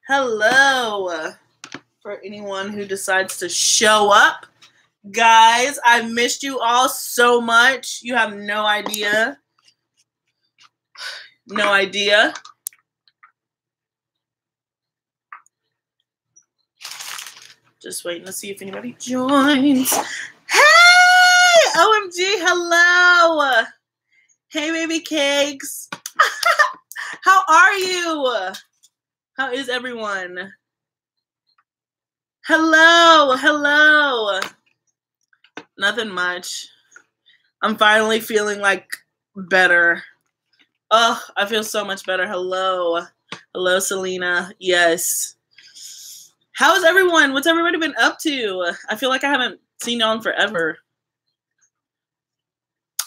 Hello. For anyone who decides to show up. Guys, I missed you all so much. You have no idea. No idea. Just waiting to see if anybody joins. Hey! OMG, hello! Hey, baby cakes. How are you? How is everyone? Hello, hello. Nothing much. I'm finally feeling like better. Oh, I feel so much better. Hello. Hello, Selena. Yes. How is everyone? What's everybody been up to? I feel like I haven't seen y'all in forever.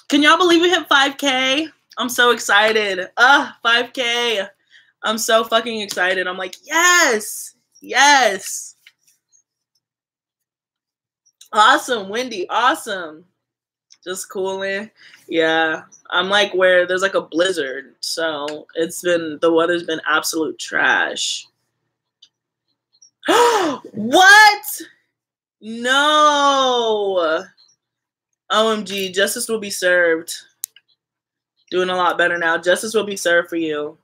Can y'all believe we hit 5K? I'm so excited. 5K. I'm so fucking excited. I'm like, yes. Yes. Awesome, Wendy. Awesome. Just cooling. Yeah. I'm like where there's like a blizzard. So the weather's been absolute trash. What? No. OMG. Justice will be served. Doing a lot better now. Justice will be served for you.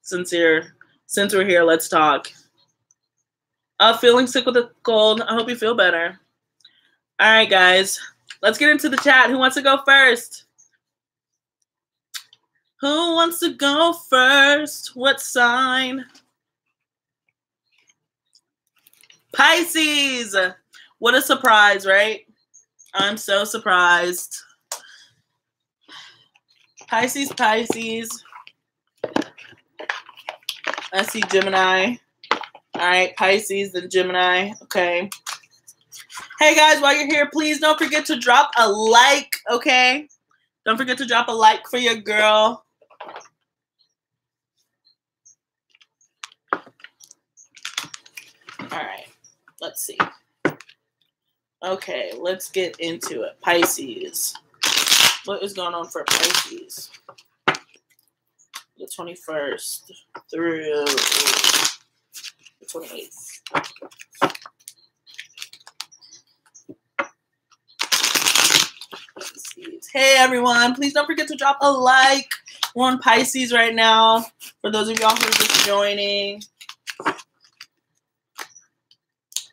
Since we're here, let's talk. Feeling sick with a cold. I hope you feel better. All right, guys. Let's get into the chat. Who wants to go first? Who wants to go first? What sign? Pisces. What a surprise, right? I'm so surprised. Pisces, Pisces. I see Gemini. All right, Pisces and Gemini. Okay. Hey, guys, while you're here, please don't forget to drop a like, okay? Don't forget to drop a like for your girl. All right. Let's see. Okay, let's get into it. Pisces. What is going on for Pisces? The 21st through the 28th. Hey, everyone. Please don't forget to drop a like. We're on Pisces right now. For those of y'all who are just joining.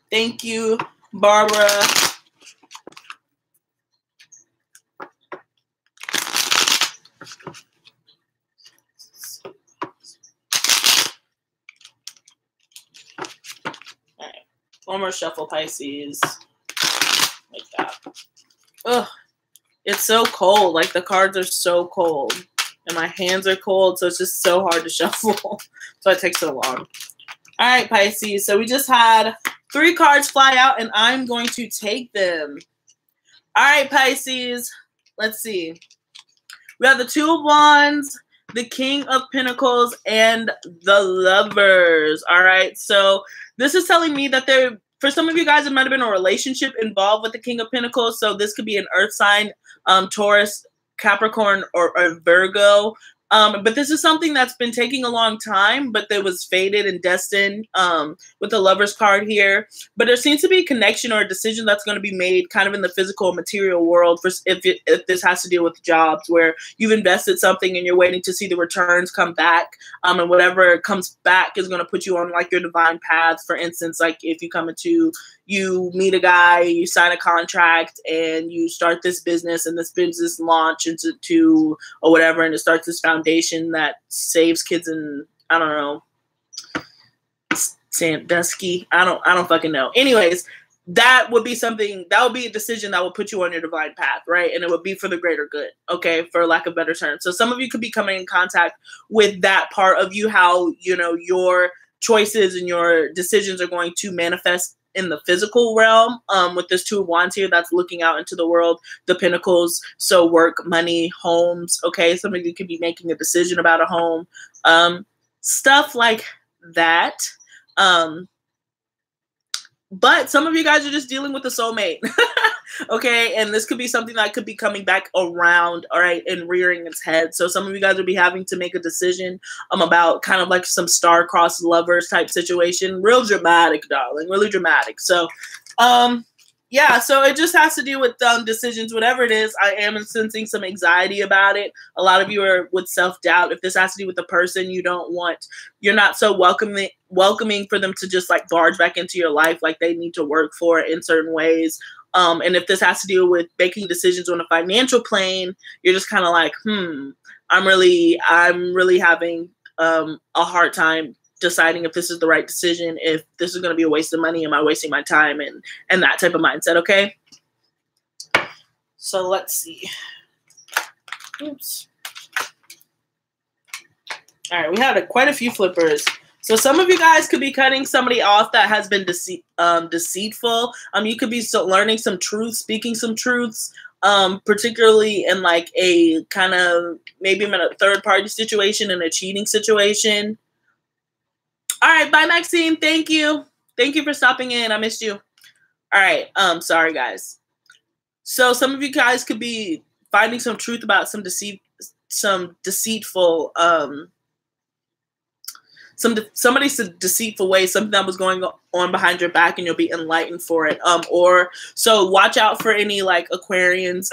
Thank you, Barbara. All right. One more shuffle, Pisces. Like that. Ugh. It's so cold. Like, the cards are so cold. And my hands are cold, so it's just so hard to shuffle. So it takes so long. All right, Pisces. So we just had 3 cards fly out, and I'm going to take them. All right, Pisces. Let's see. We have the 2 of Wands, the King of Pentacles, and the Lovers. All right. So this is telling me that for some of you guys, it might have been a relationship involved with the King of Pentacles. So this could be an earth sign, Taurus, Capricorn, or Virgo. But this is something that's been taking a long time, but that was fated and destined with the Lovers card here. But there seems to be a connection or a decision that's going to be made kind of in the physical material world if this has to deal with jobs where you've invested something and you're waiting to see the returns come back. And whatever comes back is going to put you on like your divine path. For instance, like if you meet a guy, you sign a contract, and you start this business, and this business launch into or whatever, and it starts this foundation that saves kids in, I don't know, Sandusky. I don't fucking know. Anyways, that would be a decision that will put you on your divine path, right? And it would be for the greater good, okay, for lack of better term. So some of you could be coming in contact with that part of you, how, your choices and your decisions are going to manifest in the physical realm, with this 2 of Wands here that's looking out into the world, the Pentacles, so work, money, homes, okay? Some of you could be making a decision about a home, stuff like that. But some of you guys are just dealing with a soulmate. Okay, and this could be something that could be coming back around, all right, and rearing its head. So some of you guys will be having to make a decision about kind of like some star-crossed lovers type situation. Real dramatic, darling, really dramatic. So yeah, so it just has to do with decisions, whatever it is. I am sensing some anxiety about it. A lot of you are with self-doubt. If this has to do with the person you don't want, you're not so welcoming for them to just like barge back into your life, like they need to work for it in certain ways. And if this has to do with making decisions on a financial plane, you're just kind of like, I'm really having a hard time deciding if this is the right decision, if this is going to be a waste of money, am I wasting my time, and that type of mindset. Okay. So let's see. Oops. All right, we had quite a few flippers. So some of you guys could be cutting somebody off that has been deceitful. You could be learning some truths, speaking some truths, particularly in like a kind of maybe in a third party situation, in a cheating situation. All right, bye, Maxine. Thank you. Thank you for stopping in. I missed you. All right. Sorry, guys. So some of you guys could be finding some truth about some deceitful, somebody's deceitful way, something that was going on behind your back, and you'll be enlightened for it. Or so watch out for any like Aquarians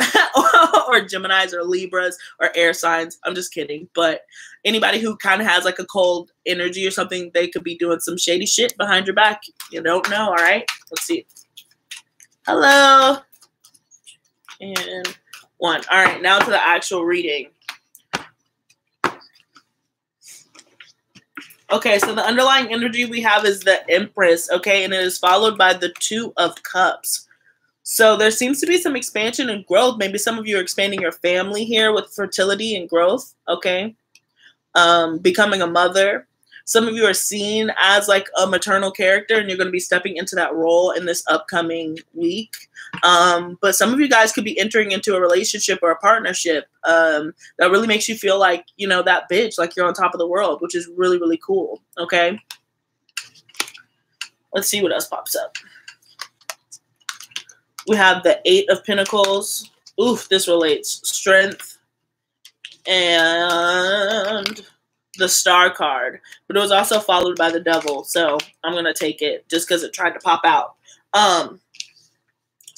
or Geminis or Libras or air signs. I'm just kidding. But anybody who kind of has like a cold energy or something, they could be doing some shady shit behind your back. You don't know. All right. Let's see. Hello. And 1. All right. Now to the actual reading. Okay, so the underlying energy we have is the Empress, okay, and it is followed by the 2 of Cups. So there seems to be some expansion and growth. Maybe some of you are expanding your family here with fertility and growth, okay, becoming a mother. Some of you are seen as like a maternal character, and you're going to be stepping into that role in this upcoming week. But some of you guys could be entering into a relationship or a partnership that really makes you feel like, you know, that bitch, like you're on top of the world, which is really, really cool. Okay. Let's see what else pops up. We have the 8 of Pentacles. Oof, this relates. Strength and the Star card. But it was also followed by the Devil. So I'm going to take it just because it tried to pop out.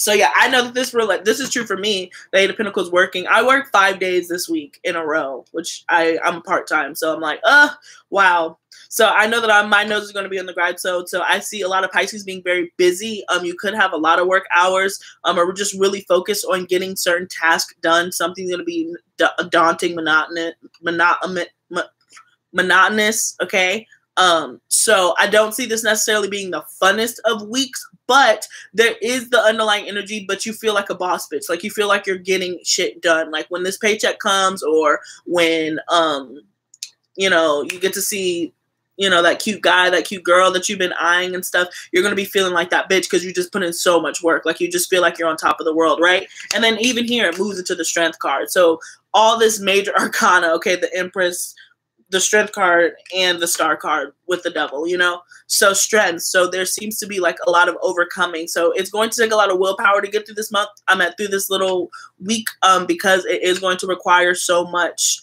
So yeah, I know that this is true for me. The 8 of Pentacles working. I worked 5 days this week in a row, which I'm part-time. So I'm like, wow. So I know that my nose is going to be on the grind. So I see a lot of Pisces being very busy. You could have a lot of work hours. Or we're just really focused on getting certain tasks done. Something's going to be daunting, monotonous. Okay. So I don't see this necessarily being the funnest of weeks, but there is the underlying energy, but you feel like a boss bitch. Like you feel like you're getting shit done. Like when this paycheck comes, or when, you know, you get to see, you know, that cute guy, that cute girl that you've been eyeing and stuff, you're going to be feeling like that bitch because you just put in so much work. Like you just feel like you're on top of the world, right? And then even here, it moves into the Strength card. So all this major arcana, okay, the Empress, the Strength card, and the Star card with the Devil, you know? So Strength. So there seems to be like a lot of overcoming. So it's going to take a lot of willpower to get through this month. Through this little week, because it is going to require so much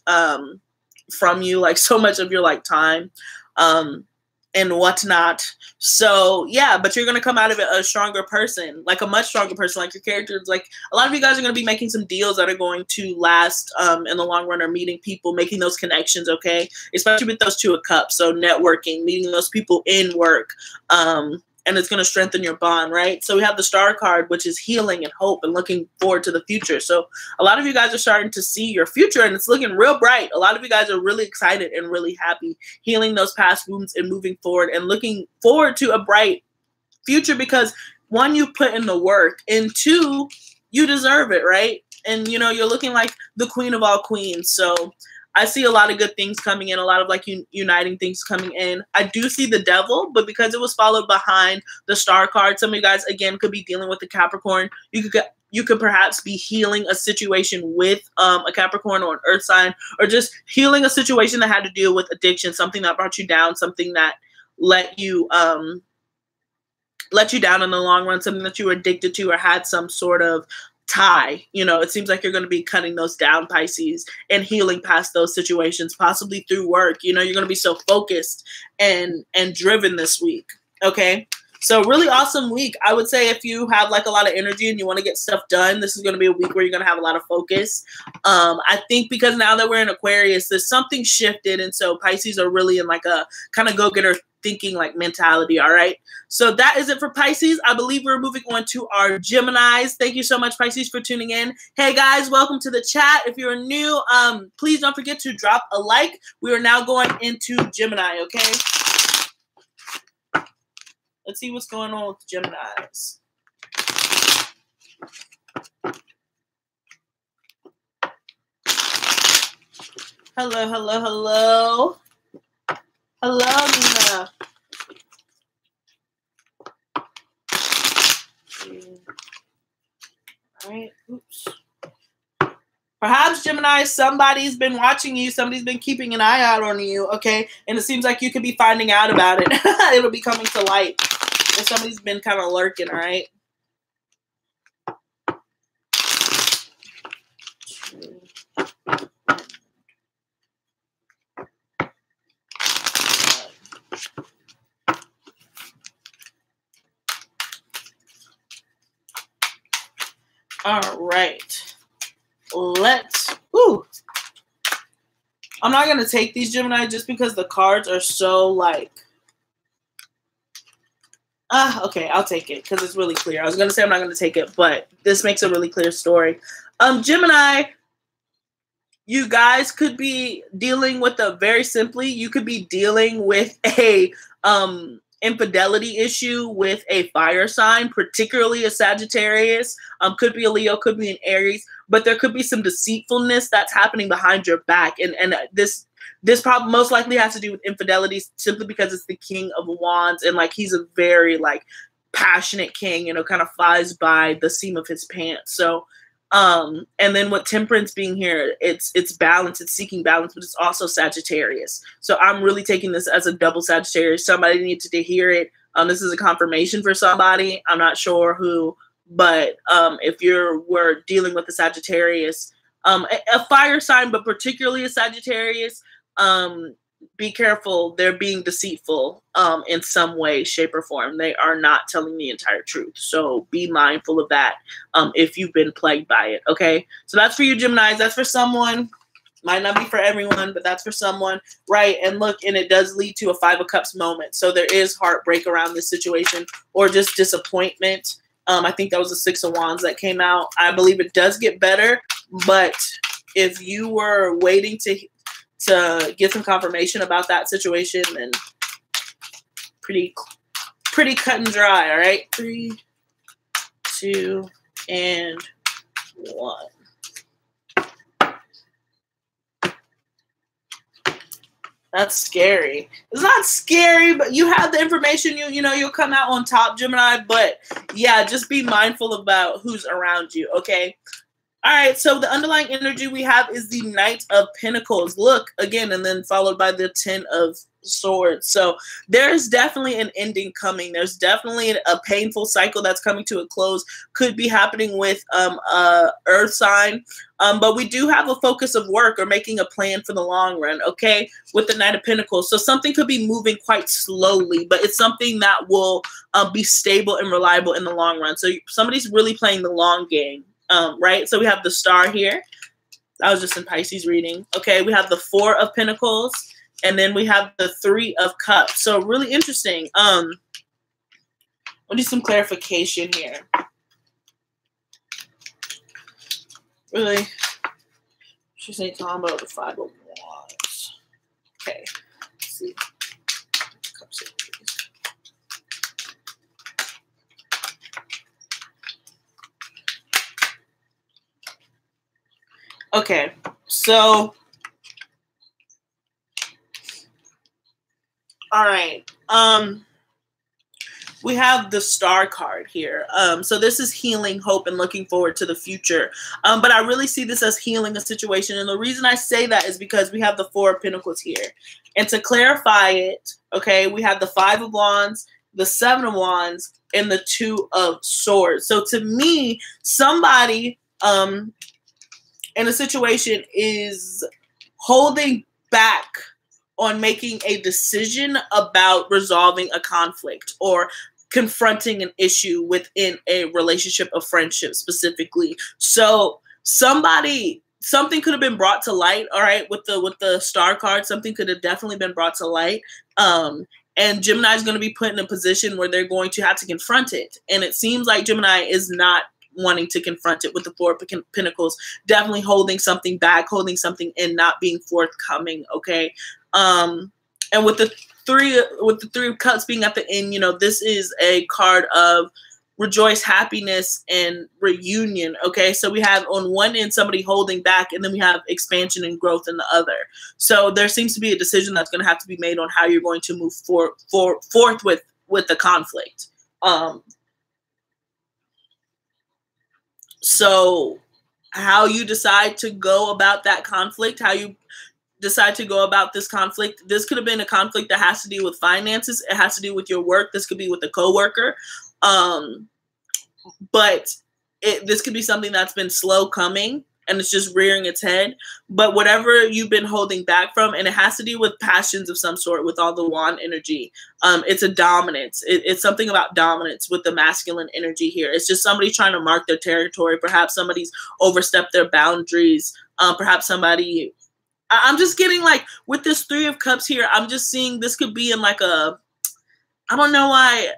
from you, like so much of your like time and whatnot. So yeah, but you're going to come out of it a stronger person, like a much stronger person. Like your character is like, a lot of you guys are going to be making some deals that are going to last in the long run, or meeting people, making those connections, okay? Especially with those 2 of Cups. So networking, meeting those people in work, and it's going to strengthen your bond, right? So we have the Star card, which is healing and hope and looking forward to the future. So a lot of you guys are starting to see your future, and it's looking real bright. A lot of you guys are really excited and really happy, healing those past wounds and moving forward and looking forward to a bright future because 1, you put in the work, and 2, you deserve it, right? And, you know, you're looking like the queen of all queens. So I see a lot of good things coming in, a lot of like uniting things coming in. I do see the Devil, but because it was followed behind the Star card, some of you guys, again, could be dealing with the Capricorn. You could perhaps be healing a situation with a Capricorn or an Earth sign, or just healing a situation that had to deal with addiction, something that brought you down, something that let you let you down in the long run, something that you were addicted to or had some sort of tie. You know, it seems like you're going to be cutting those down, Pisces, and healing past those situations, possibly through work. You know, you're going to be so focused and driven this week. Okay. So really awesome week. I would say if you have like a lot of energy and you want to get stuff done, this is going to be a week where you're going to have a lot of focus. I think because now that we're in Aquarius, there's something shifted. And so Pisces are really in like a kind of go-getter thinking like mentality. All right. So that is it for Pisces. I believe we're moving on to our Geminis. Thank you so much, Pisces, for tuning in. Hey guys, welcome to the chat. If you're new, please don't forget to drop a like. We are now going into Gemini. Okay. Let's see what's going on with the Geminis. Hello, hello, hello. Hello, Nina. All right, oops. Perhaps, Gemini, somebody's been watching you. Somebody's been keeping an eye out on you, okay? And it seems like you could be finding out about it. It'll be coming to light. If somebody's been kind of lurking, all right? All right. I'm not going to take these, Gemini, just because the cards are so like, okay, I'll take it because it's really clear. I was going to say I'm not going to take it, but this makes a really clear story. Gemini, you guys could be dealing with you could be dealing with a infidelity issue with a fire sign, particularly a Sagittarius. Could be a Leo, could be an Aries, but there could be some deceitfulness that's happening behind your back. And this problem most likely has to do with infidelity simply because it's the King of Wands. And like, he's a very like passionate king, you know, kind of flies by the seam of his pants. So, and then with Temperance being here, it's balance, it's seeking balance, but it's also Sagittarius. So I'm really taking this as a double Sagittarius. Somebody needs to hear it. This is a confirmation for somebody. I'm not sure who, but if we're dealing with a Sagittarius, a fire sign, but particularly a Sagittarius, be careful. They're being deceitful in some way, shape, or form. They are not telling the entire truth. So be mindful of that if you've been plagued by it. Okay. So that's for you, Geminis. That's for someone. Might not be for everyone, but that's for someone. Right. And look, and it does lead to a 5 of Cups moment. So there is heartbreak around this situation or just disappointment. I think that was the 6 of Wands that came out. I believe it does get better. But if you were waiting to get some confirmation about that situation, then pretty cut and dry. All right, 3, 2, and 1. That's scary. It's not scary, but you have the information. You know you'll come out on top, Gemini. But yeah, just be mindful about who's around you. Okay. All right, so the underlying energy we have is the Knight of Pentacles. Look, again, and then followed by the 10 of Swords. So there's definitely an ending coming. There's definitely a painful cycle that's coming to a close. Could be happening with Earth sign. But we do have a focus of work or making a plan for the long run, okay, with the Knight of Pentacles. So something could be moving quite slowly, but it's something that will be stable and reliable in the long run. So somebody's really playing the long game. Right, so we have the Star here. I was just in Pisces reading. Okay, we have the 4 of Pentacles, and then we have the 3 of Cups. So really interesting. We'll do some clarification here. Really, she's ain't talking about the 5 of Wands. Okay, let's see. Cups here, please. Okay, so, all right, we have the Star card here. So this is healing, hope, and looking forward to the future. But I really see this as healing a situation. And the reason I say that is because we have the 4 of Pentacles here. And to clarify it, okay, we have the 5 of Wands, the 7 of Wands, and the Two of Swords. So to me, somebody in a situation is holding back on making a decision about resolving a conflict or confronting an issue within a relationship of friendship specifically. So something could have been brought to light, all right, with the star card, something could have definitely been brought to light. And Gemini is going to be put in a position where they're going to have to confront it. And it seems like Gemini is not wanting to confront it with the Four of Pentacles, definitely holding something back, holding something in, not being forthcoming, okay? And with the Three of Cups being at the end, you know, this is a card of rejoice, happiness, and reunion, okay? So we have on one end somebody holding back, and then we have expansion and growth in the other. So there seems to be a decision that's going to have to be made on how you're going to move forth with the conflict. So how you decide to go about that conflict, how you decide to go about this conflict, this could have been a conflict that has to do with finances. It has to do with your work. This could be with a coworker. But this could be something that's been slow coming and it's just rearing its head. But whatever you've been holding back from, and it has to do with passions of some sort with all the wand energy. It's a dominance. It's something about dominance with the masculine energy here. It's just somebody trying to mark their territory. Perhaps somebody's overstepped their boundaries. Perhaps somebody... I'm just getting like, with this Three of Cups here, I'm just seeing this could be in like a... I don't know why...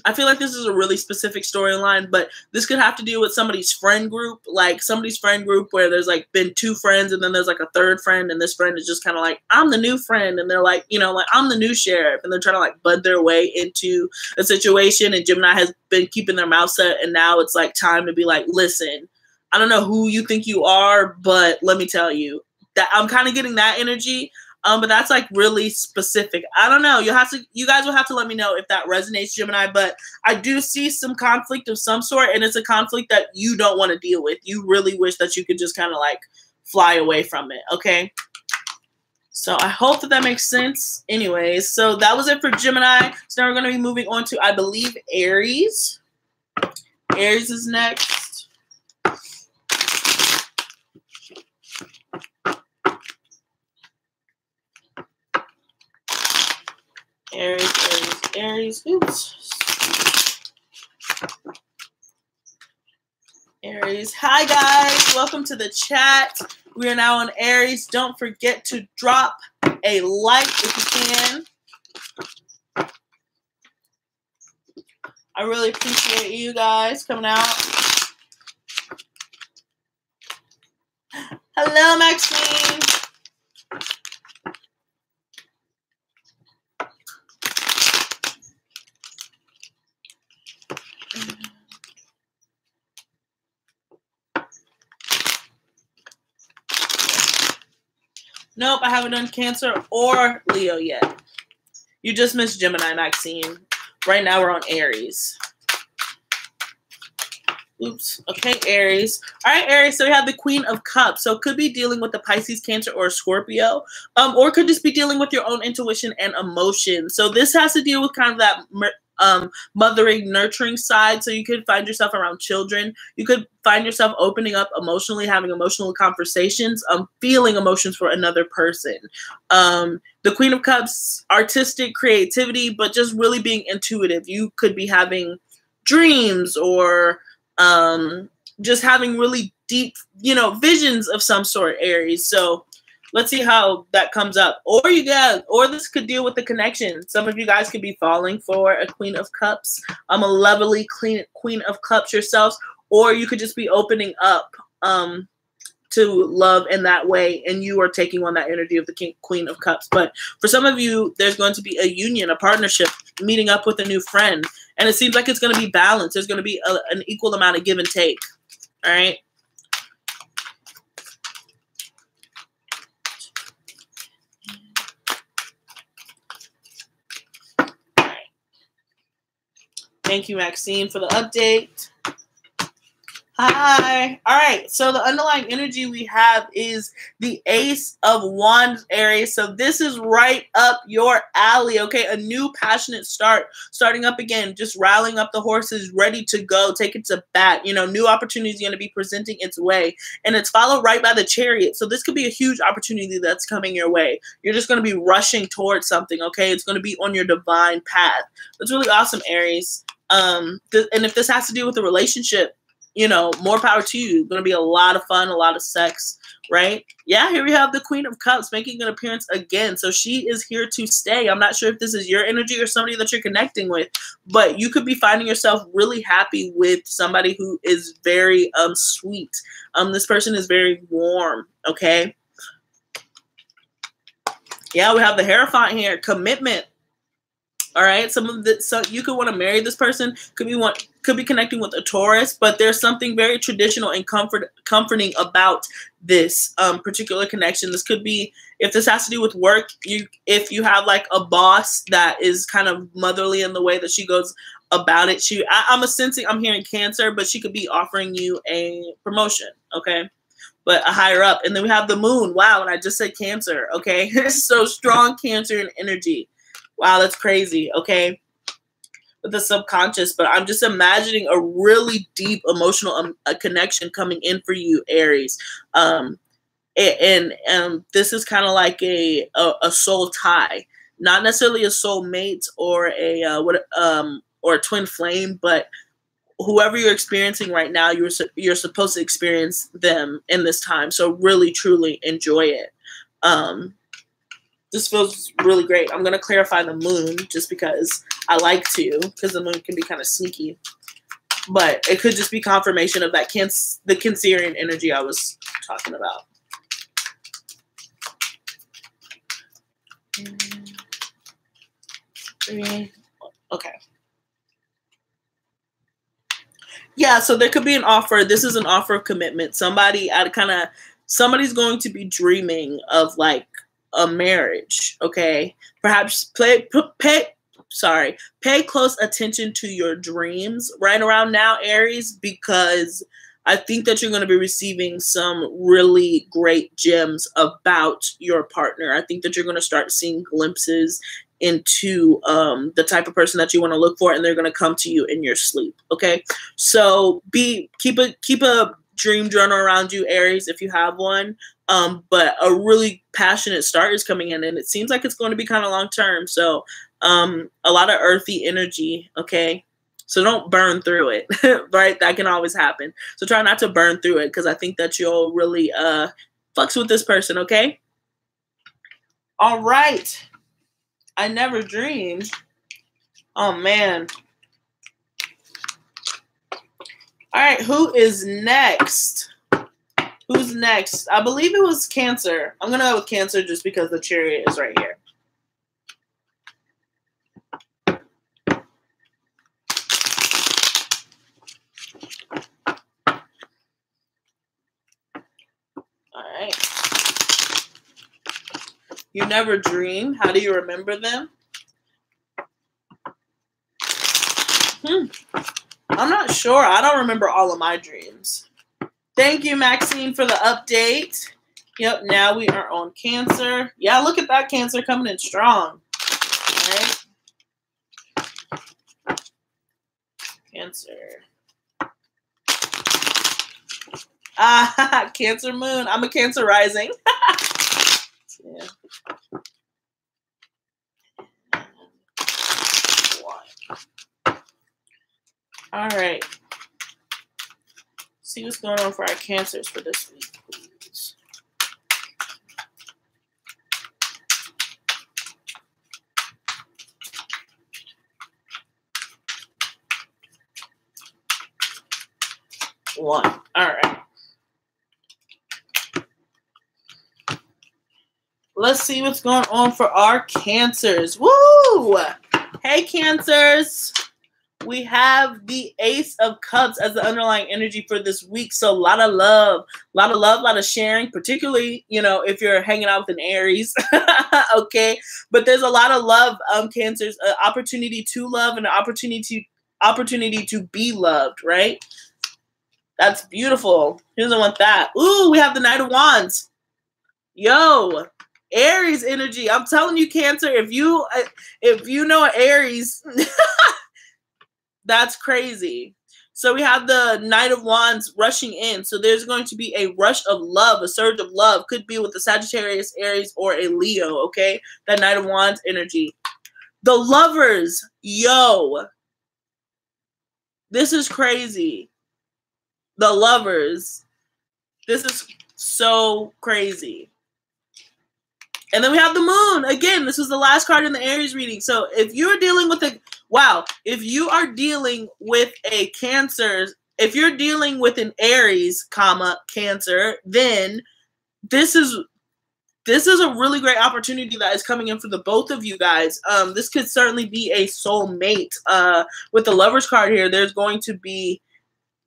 I feel like this is a really specific storyline, but this could have to do with somebody's friend group, like somebody's friend group where there's like been two friends and then there's like a third friend, and this friend is just kind of like, I'm the new friend, and they're like, you know, like, I'm the new sheriff, and they're trying to like bud their way into a situation, and Gemini has been keeping their mouth shut, and now it's like time to be like, listen, I don't know who you think you are, but let me tell you that I'm kind of getting that energy. But that's like really specific. I don't know. You guys will have to let me know if that resonates, Gemini. But I do see some conflict of some sort, and it's a conflict that you don't want to deal with. You really wish that you could just kind of like fly away from it. Okay. So I hope that makes sense. Anyways, so that was it for Gemini. So now we're going to be moving on to, I believe, Aries. Aries is next. Aries. Oops. Aries. Hi, guys. Welcome to the chat. We are now on Aries. Don't forget to drop a like if you can. I really appreciate you guys coming out. Hello, Maxine. Nope, I haven't done Cancer or Leo yet. You just missed Gemini, Maxine. Right now we're on Aries. Oops. Okay, Aries. All right, Aries. So we have the Queen of Cups. So it could be dealing with the Pisces, Cancer, or Scorpio. Or it could just be dealing with your own intuition and emotion. So this has to deal with kind of that mothering, nurturing side. So you could find yourself around children. You could find yourself opening up emotionally, having emotional conversations, feeling emotions for another person. The Queen of Cups, artistic creativity, but just really being intuitive. You could be having dreams or just having really deep, visions of some sort, Aries. So let's see how that comes up. Or this could deal with the connection. Some of you guys could be falling for a Queen of Cups, a lovely Queen of Cups yourselves, or you could just be opening up to love in that way, and you are taking on that energy of the Queen of Cups. But for some of you, there's going to be a union, a partnership, meeting up with a new friend, and it seems like it's going to be balanced. There's going to be an equal amount of give and take. All right. Thank you, Maxine, for the update. Hi. All right. So the underlying energy we have is the Ace of Wands, Aries. So this is right up your alley. Okay. A new passionate start, starting up again, just rallying up the horses, ready to go, take it to bat. You know, new opportunities going to be presenting its way. And it's followed right by the Chariot. So this could be a huge opportunity that's coming your way. You're just going to be rushing towards something. Okay. It's going to be on your divine path. That's really awesome, Aries. And if this has to do with a relationship, you know, more power to you. Going to be a lot of fun, a lot of sex, right? Yeah, here we have the Queen of Cups making an appearance again. So she is here to stay. I'm not sure if this is your energy or somebody that you're connecting with, but you could be finding yourself really happy with somebody who is very sweet. This person is very warm, okay? Yeah, we have the Hierophant here, commitment. All right, so you could want to marry this person. Could be connecting with a Taurus, but there's something very traditional and comforting about this particular connection. This could be, if this has to do with work, if you have like a boss that is kind of motherly in the way that she goes about it. I'm hearing Cancer, but she could be offering you a promotion, okay? But a higher up. And then we have the Moon. Wow, and I just said Cancer, okay? So strong Cancer and energy. Wow, that's crazy, okay? With the subconscious, but I'm just imagining a really deep emotional connection coming in for you, Aries. And this is kind of like a soul tie, not necessarily a soul mate or a twin flame, but whoever you're experiencing right now, you're supposed to experience them in this time. So really, truly enjoy it. This feels really great. I'm going to clarify the Moon just because I like to, because the Moon can be kind of sneaky. But it could just be confirmation of that the Cancerian energy I was talking about. Okay. Yeah, so there could be an offer. This is an offer of commitment. Somebody's going to be dreaming of like a marriage, okay? Perhaps pay close attention to your dreams right around now, Aries, because I think that you're going to be receiving some really great gems about your partner. I think that you're going to start seeing glimpses into the type of person that you want to look for, and they're going to come to you in your sleep, okay? So keep a dream journal around you, Aries, if you have one. But a really passionate start is coming in, and it seems like it's going to be kind of long term. So a lot of earthy energy, okay? So don't burn through it, right? That can always happen. So try not to burn through it, because I think that you'll really fucks with this person, okay? All right. I never dreamed. Oh, man. All right, who is next? Who's next? I believe it was Cancer. I'm going to go with Cancer just because the Chariot is right here. All right. You never dream. How do you remember them? I'm not sure. I don't remember all of my dreams. Thank you, Maxine, for the update. Yep, now we are on Cancer. Yeah, look at that, Cancer coming in strong. All right. Cancer. Cancer Moon. I'm a Cancer rising. Yeah. All right. See what's going on for our Cancers for this week, please. One. All right. Let's see what's going on for our Cancers. Woo! Hey, Cancers. We have the Ace of Cups as the underlying energy for this week. So a lot of love, a lot of sharing, particularly, you know, if you're hanging out with an Aries, okay? But there's a lot of love, Cancers, opportunity to love and an opportunity to be loved, right? That's beautiful. Who doesn't want that? Ooh, we have the Knight of Wands. Yo, Aries energy. I'm telling you, Cancer, if you know Aries, that's crazy. So we have the Knight of Wands rushing in. So there's going to be a rush of love, a surge of love. Could be with the Sagittarius, Aries, or a Leo, okay? That Knight of Wands energy. The Lovers. Yo. This is crazy. The Lovers. This is so crazy. And then we have the Moon. Again, this was the last card in the Aries reading. So if you're dealing with if you are dealing with a Cancer, if you're dealing with an Aries, Cancer, then this is a really great opportunity that is coming in for the both of you guys. This could certainly be a soulmate. With the Lovers card here, there's going to be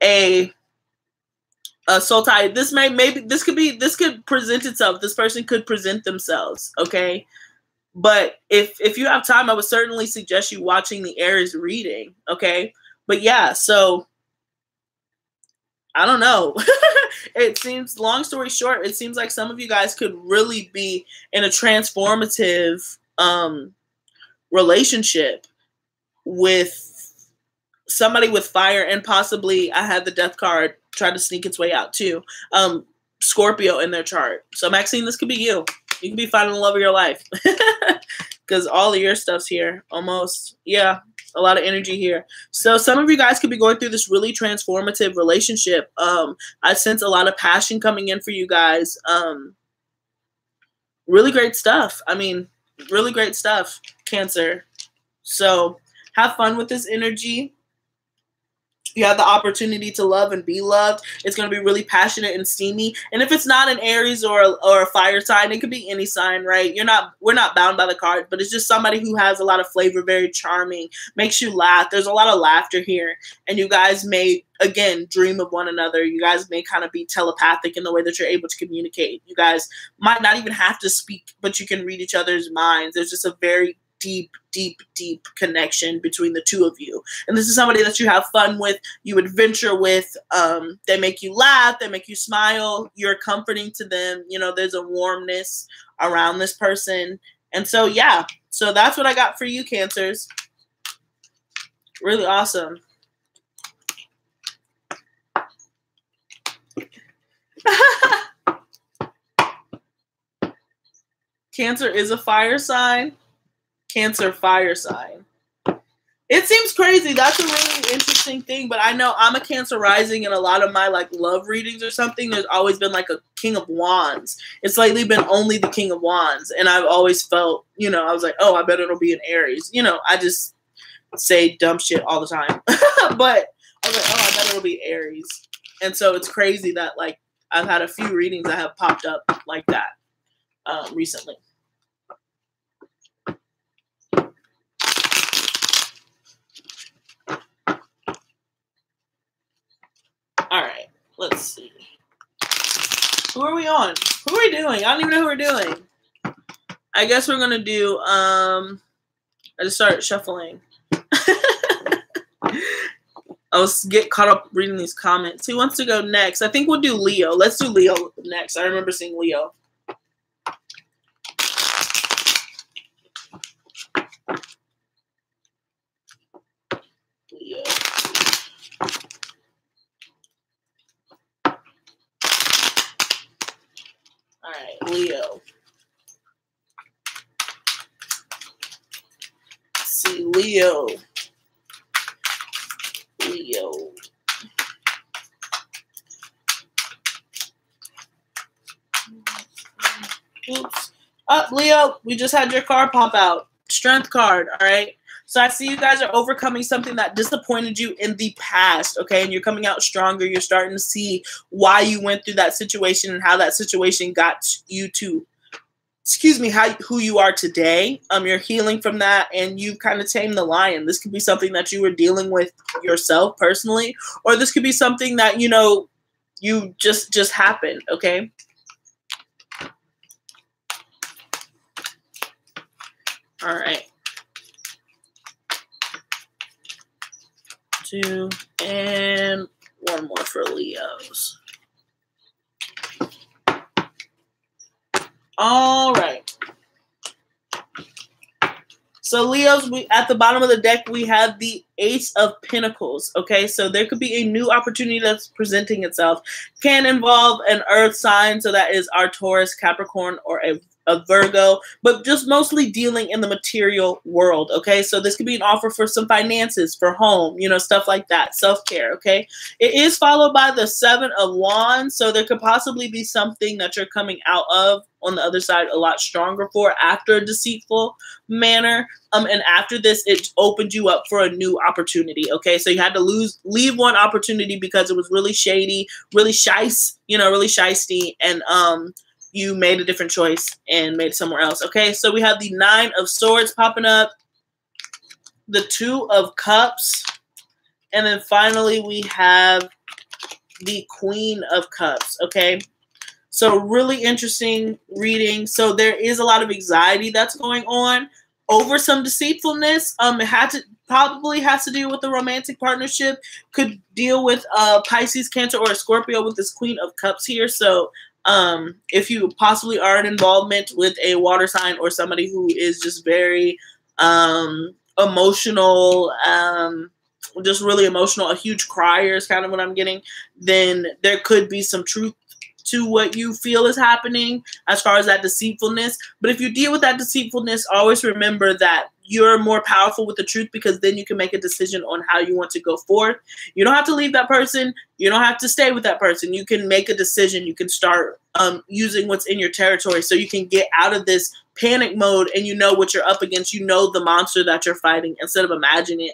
a soul tie. This could present itself. This person could present themselves, okay? But if you have time, I would certainly suggest you watching the Aries reading, okay? But yeah, so I don't know. It seems, long story short, it seems like some of you guys could really be in a transformative relationship with somebody with fire, and possibly, I had the Death card try to sneak its way out too. Scorpio in their chart. So Maxine, this could be you. You could be finding the love of your life. Because all of your stuff's here. Almost. Yeah. A lot of energy here. So some of you guys could be going through this really transformative relationship. I sense a lot of passion coming in for you guys. Really great stuff. I mean, really great stuff, Cancer. So have fun with this energy. You have the opportunity to love and be loved. It's going to be really passionate and steamy. And if it's not an Aries or a fire sign, it could be any sign, right? We're not bound by the card, but it's just somebody who has a lot of flavor, very charming, makes you laugh. There's a lot of laughter here. And you guys may, again, dream of one another. You guys may kind of be telepathic in the way that you're able to communicate. You guys might not even have to speak, but you can read each other's minds. There's just a very deep connection between the two of you. And this is somebody that you have fun with, you adventure with. They make you laugh, they make you smile, you're comforting to them. You know, there's a warmness around this person. And so, yeah, so that's what I got for you, Cancers. Really awesome. Cancer is a fire sign. Cancer fire sign. It seems crazy. That's a really interesting thing, but I know I'm a Cancer rising, and a lot of my like love readings or something, there's always been like a King of Wands. It's lately been only the King of Wands, and I've always felt, you know, I was like, oh, I bet it'll be an Aries. You know, I just say dumb shit all the time. But I was like, oh, I bet it'll be Aries. And so it's crazy that like I've had a few readings that have popped up like that recently. All right, let's see. Who are we on? Who are we doing? I don't even know who we're doing. I guess we're going to do, I just started shuffling. I was get caught up reading these comments. Who wants to go next? I think we'll do Leo. Let's do Leo next. I remember seeing Leo. Leo. All right, Leo. Let's see, Leo. Leo. Oops. Leo, we just had your card pop out. Strength card, all right? So I see you guys are overcoming something that disappointed you in the past, okay? And you're coming out stronger. You're starting to see why you went through that situation and how that situation got you to, who you are today. You're healing from that, and you've kind of tamed the lion. This could be something that you were dealing with yourself personally, or this could be something that, you know, you just happened, okay? All right. 2 and 1. one more for Leos. All right. So Leos, at the bottom of the deck, we have the Ace of Pentacles, okay? So there could be a new opportunity that's presenting itself. Can involve an earth sign, so that is our Taurus, Capricorn, or a Virgo, but just mostly dealing in the material world, okay? So this could be an offer for some finances, for home, you know, stuff like that, self-care, okay? It is followed by the Seven of Wands, so there could possibly be something that you're coming out of on the other side a lot stronger for after a deceitful manner. And after this, it opened you up for a new opportunity, okay? So you had to leave one opportunity because it was really shady, really really shysty, and you made a different choice and made it somewhere else, okay? So we have the Nine of Swords popping up, the Two of Cups, and then finally we have the Queen of Cups, okay? So really interesting reading. So there is a lot of anxiety that's going on over some deceitfulness. It probably has to do with the romantic partnership. Could deal with Pisces, Cancer, or a Scorpio with this Queen of Cups here. So if you possibly are in involvement with a water sign or somebody who is just very emotional, just really emotional, a huge crier is kind of what I'm getting, then there could be some truth to what you feel is happening as far as that deceitfulness. But if you deal with that deceitfulness, always remember that you're more powerful with the truth, because then you can make a decision on how you want to go forward. You don't have to leave that person. You don't have to stay with that person. You can make a decision. You can start using what's in your territory so you can get out of this panic mode and you know what you're up against. You know the monster that you're fighting instead of imagining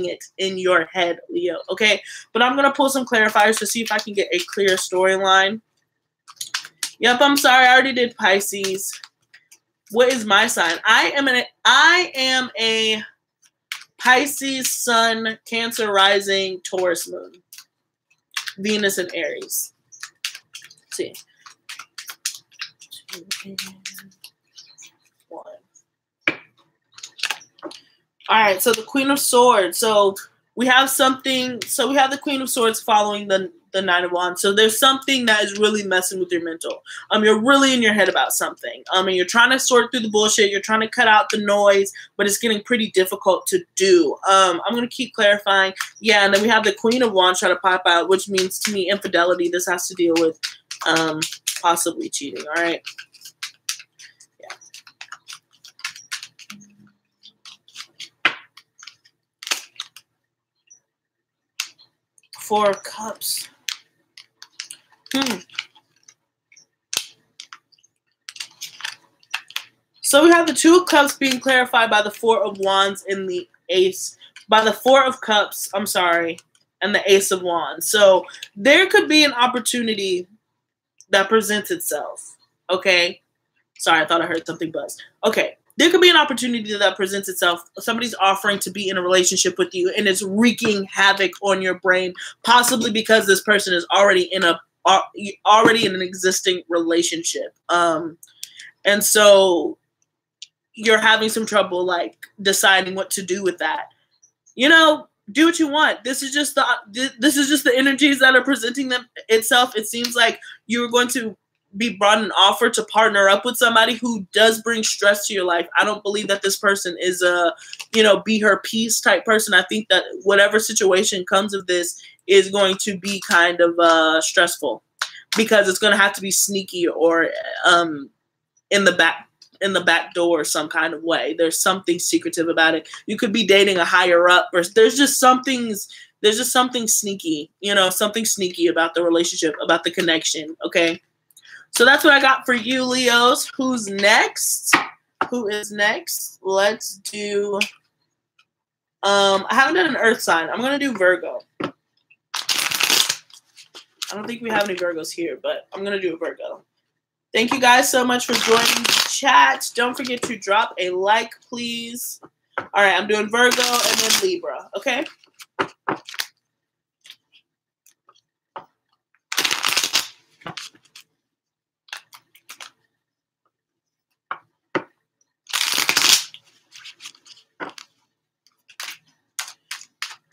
it in your head, Leo, okay? But I'm going to pull some clarifiers to see if I can get a clear storyline. Yep, I'm sorry. I already did Pisces. What is my sign? I am a Pisces Sun, Cancer Rising, Taurus Moon, Venus and Aries. Let's see. 2 and 1. All right, so the Queen of Swords. So we have something. So we have the Queen of Swords following the Nine of Wands. So there's something that is really messing with your mental. You're really in your head about something. And you're trying to sort through the bullshit. You're trying to cut out the noise, but it's getting pretty difficult to do. I'm going to keep clarifying. Yeah, and then we have the Queen of Wands try to pop out, which means to me infidelity. This has to deal with possibly cheating. All right. Four of Cups. So we have the Two of Cups being clarified by the Four of Wands and the Ace. By the Four of Cups, I'm sorry, and the Ace of Wands. So there could be an opportunity that presents itself. Okay? Sorry, I thought I heard something buzz. Okay. There could be an opportunity that presents itself. Somebody's offering to be in a relationship with you, and it's wreaking havoc on your brain, possibly because this person is already in an existing relationship. And so you're having some trouble like deciding what to do with that. You know, do what you want. This is just the energies that are presenting itself. It seems like you're going to be brought an offer to partner up with somebody who does bring stress to your life. I don't believe that this person is a, be her peace type person. I think that whatever situation comes of this is going to be kind of stressful, because it's going to have to be sneaky or in the back door some kind of way. There's something secretive about it. You could be dating a higher up, or there's just something sneaky, something sneaky about the relationship, about the connection. Okay. So that's what I got for you, Leos. Who's next? Who is next? Let's do, I haven't done an earth sign. I'm going to do Virgo. I don't think we have any Virgos here, but I'm going to do a Virgo. Thank you guys so much for joining the chat. Don't forget to drop a like, please. All right, I'm doing Virgo and then Libra, okay?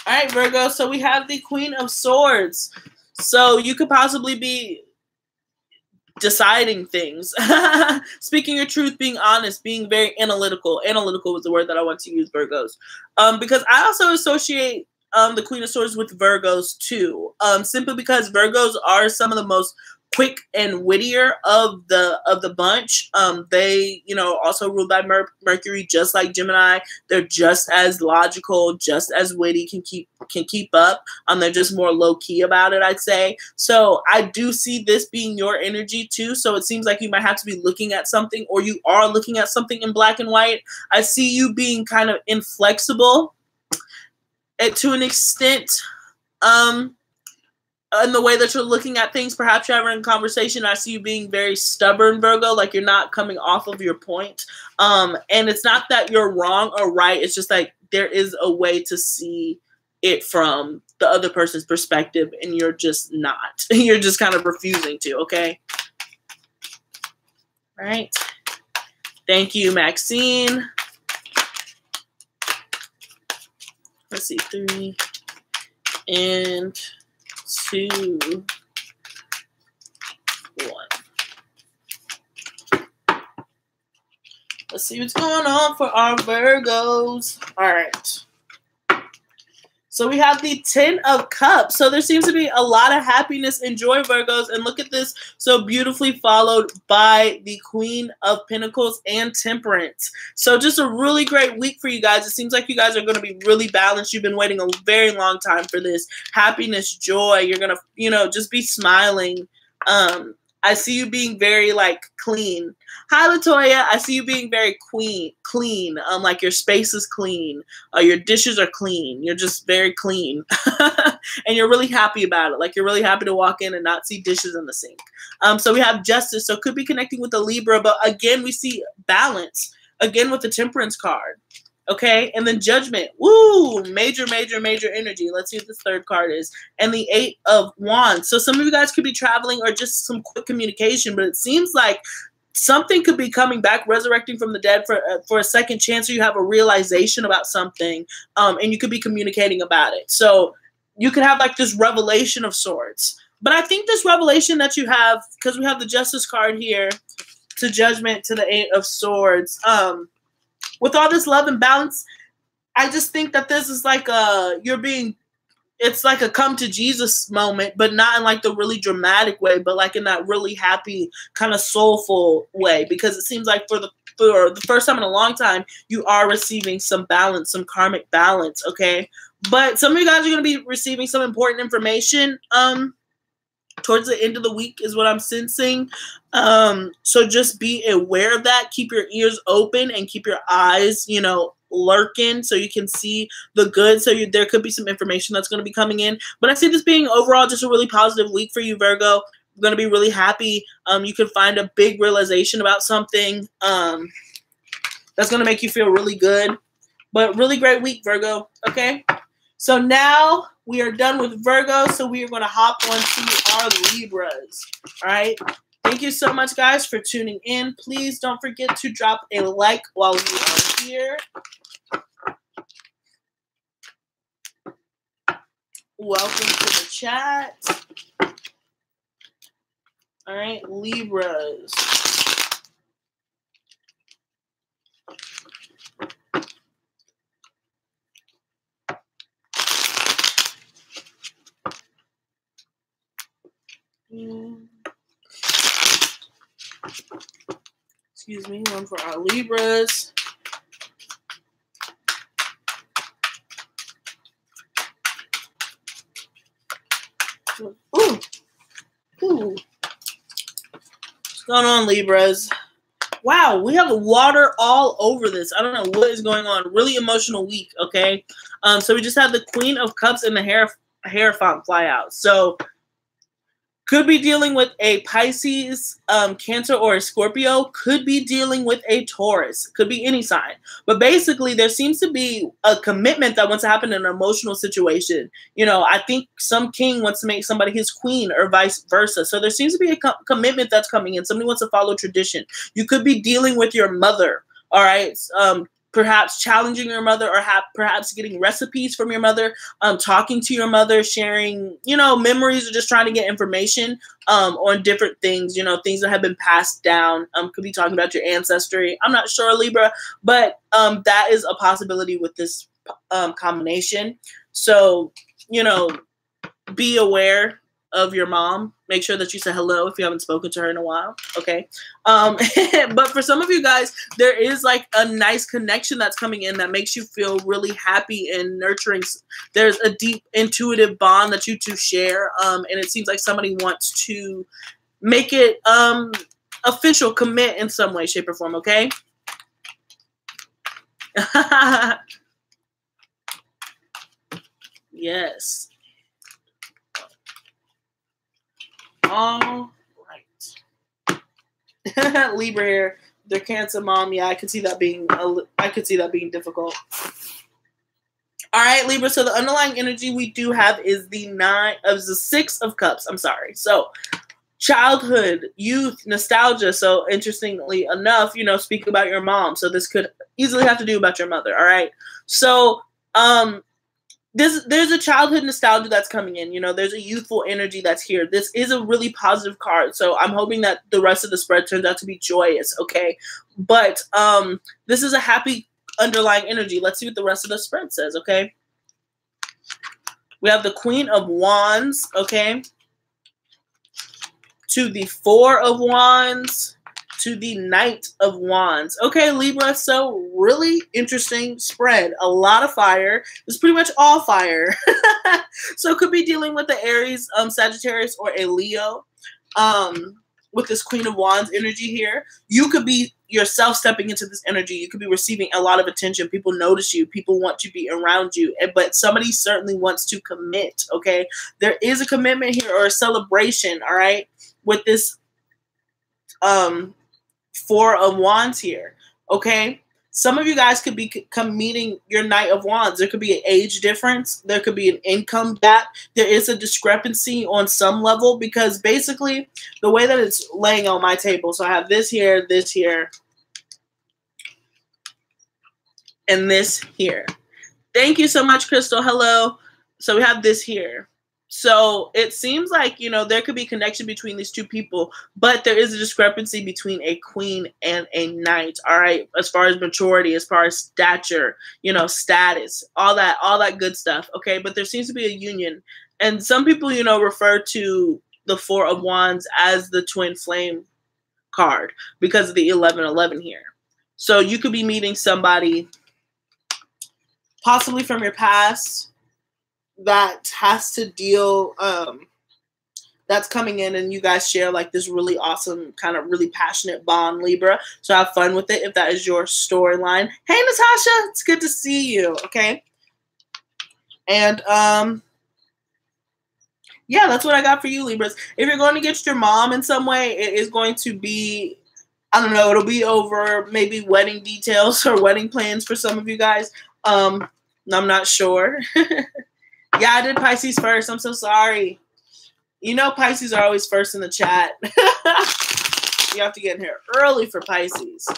All right, Virgo. So we have the Queen of Swords. So you could possibly be deciding things, speaking your truth, being honest, being very analytical. Analytical was the word that I want to use, Virgos. Because I also associate the Queen of Swords with Virgos too. Simply because Virgos are some of the most quick and wittier of the bunch. They, also ruled by Mercury, just like Gemini. They're just as logical, just as witty, can keep up. They're just more low key about it, I'd say. So I do see this being your energy too. So it seems like you might have to be looking at something, or you are looking at something in black and white. I see you being kind of inflexible to an extent. In the way that you're looking at things, perhaps you're having a conversation. I see you being very stubborn, Virgo, like you're not coming off of your point. And it's not that you're wrong or right. It's just like there is a way to see it from the other person's perspective, and you're just not. You're just kind of refusing to, okay? All right. Thank you, Maxine. Let's see, 3 and 2, 1. Let's see what's going on for our Virgos. All right. So we have the 10 of Cups. So there seems to be a lot of happiness and joy, Virgos. And look at this. So beautifully followed by the Queen of Pentacles and Temperance. So just a really great week for you guys. It seems like you guys are going to be really balanced. You've been waiting a very long time for this. Happiness, joy. You're going to, just be smiling. I see you being very, clean. Hi, Latoya. I see you being very clean. Like your space is clean. Your dishes are clean. You're just very clean. And you're really happy about it. Like, you're really happy to walk in and not see dishes in the sink. So we have Justice. So could be connecting with the Libra. But again, we see balance. Again, with the Temperance card. Okay, and then Judgment. Woo! Major, major, major energy. Let's see what this third card is. And the 8 of Wands. So some of you guys could be traveling or just some quick communication, but it seems like something could be coming back, resurrecting from the dead for a second chance, or you have a realization about something, and you could be communicating about it. So you could have this revelation of sorts. But I think this revelation that you have, because we have the Justice card here, to Judgment, to the 8 of Swords, with all this love and balance, I just think that this is it's like a come to Jesus moment, but not in the really dramatic way, but in that really happy, kind of soulful way, because it seems like for the first time in a long time, you are receiving some balance, some karmic balance, okay? But some of you guys are going to be receiving some important information, towards the end of the week is what I'm sensing. So just be aware of that. Keep your ears open and keep your eyes, lurking so you can see the good. So there could be some information that's going to be coming in. But I see this being overall just a really positive week for you, Virgo. You're going to be really happy. You can find a big realization about something that's going to make you feel really good. But really great week, Virgo. Okay? So now we are done with Virgo, so we are going to hop on to our Libras. All right? Thank you so much, guys, for tuning in. Please don't forget to drop a like while you are here. Welcome to the chat. All right, Libras. Excuse me, one for our Libras. Ooh. Ooh. What's going on, Libras? Wow, we have water all over this. I don't know what is going on. Really emotional week, okay? So we just had the Queen of Cups and the Hierophant fly out. So could be dealing with a Pisces, Cancer, or a Scorpio. Could be dealing with a Taurus. Could be any sign. But basically, there seems to be a commitment that wants to happen in an emotional situation. I think some king wants to make somebody his queen or vice versa. So there seems to be a commitment that's coming in. Somebody wants to follow tradition. You could be dealing with your mother, all right? perhaps challenging your mother, or perhaps getting recipes from your mother, talking to your mother, sharing, memories, or just trying to get information on different things, things that have been passed down. Could be talking about your ancestry. I'm not sure, Libra, but that is a possibility with this combination. So, be aware of your mom. Make sure that you say hello if you haven't spoken to her in a while. Okay. But for some of you guys, there is like a nice connection that's coming in that makes you feel really happy and nurturing. There's a deep intuitive bond that you two share. And it seems like somebody wants to make it official, commit in some way, shape, or form. Okay. Yes. All right. Libra here. Their Cancer mom. Yeah, I could see that being difficult. All right, Libra. So the underlying energy we do have is the 6 of Cups. I'm sorry. So childhood, youth, nostalgia. So interestingly enough, speak about your mom. So this could easily have to do about your mother. All right. So there's a childhood nostalgia that's coming in. There's a youthful energy that's here. This is a really positive card. So I'm hoping that the rest of the spread turns out to be joyous, okay? But this is a happy underlying energy. Let's see what the rest of the spread says, okay? We have the Queen of Wands, okay? To the 4 of Wands, to the Knight of Wands. Okay, Libra, so really interesting spread. A lot of fire. It's pretty much all fire. So it could be dealing with the Aries, Sagittarius, or a Leo with this Queen of Wands energy here. You could be yourself stepping into this energy. You could be receiving a lot of attention. People notice you. People want to be around you. But somebody certainly wants to commit, okay? There is a commitment here, or a celebration, all right, with this 4 of Wands here, okay? Some of you guys could become meeting your Knight of Wands. There could be an age difference. There could be an income gap. There is a discrepancy on some level, because basically the way that it's laying on my table, so I have this here, and this here. Thank you so much, Crystal. Hello. So we have this here. So it seems like, there could be connection between these two people, but there is a discrepancy between a queen and a knight, all right, as far as maturity, as far as stature, status, all that good stuff, okay? But there seems to be a union. And some people, refer to the 4 of Wands as the twin flame card because of the 1111 here. So you could be meeting somebody possibly from your past that has to deal, that's coming in, and you guys share like this really awesome, kind of really passionate bond, Libra. So have fun with it if that is your storyline. Hey, Natasha, it's good to see you, okay? And, yeah, that's what I got for you, Libras. If you're going to get your mom in some way, it is going to be, I don't know, it'll be over maybe wedding details or wedding plans for some of you guys. I'm not sure. Yeah, I did Pisces first. I'm so sorry. Pisces are always first in the chat. You have to get in here early for Pisces.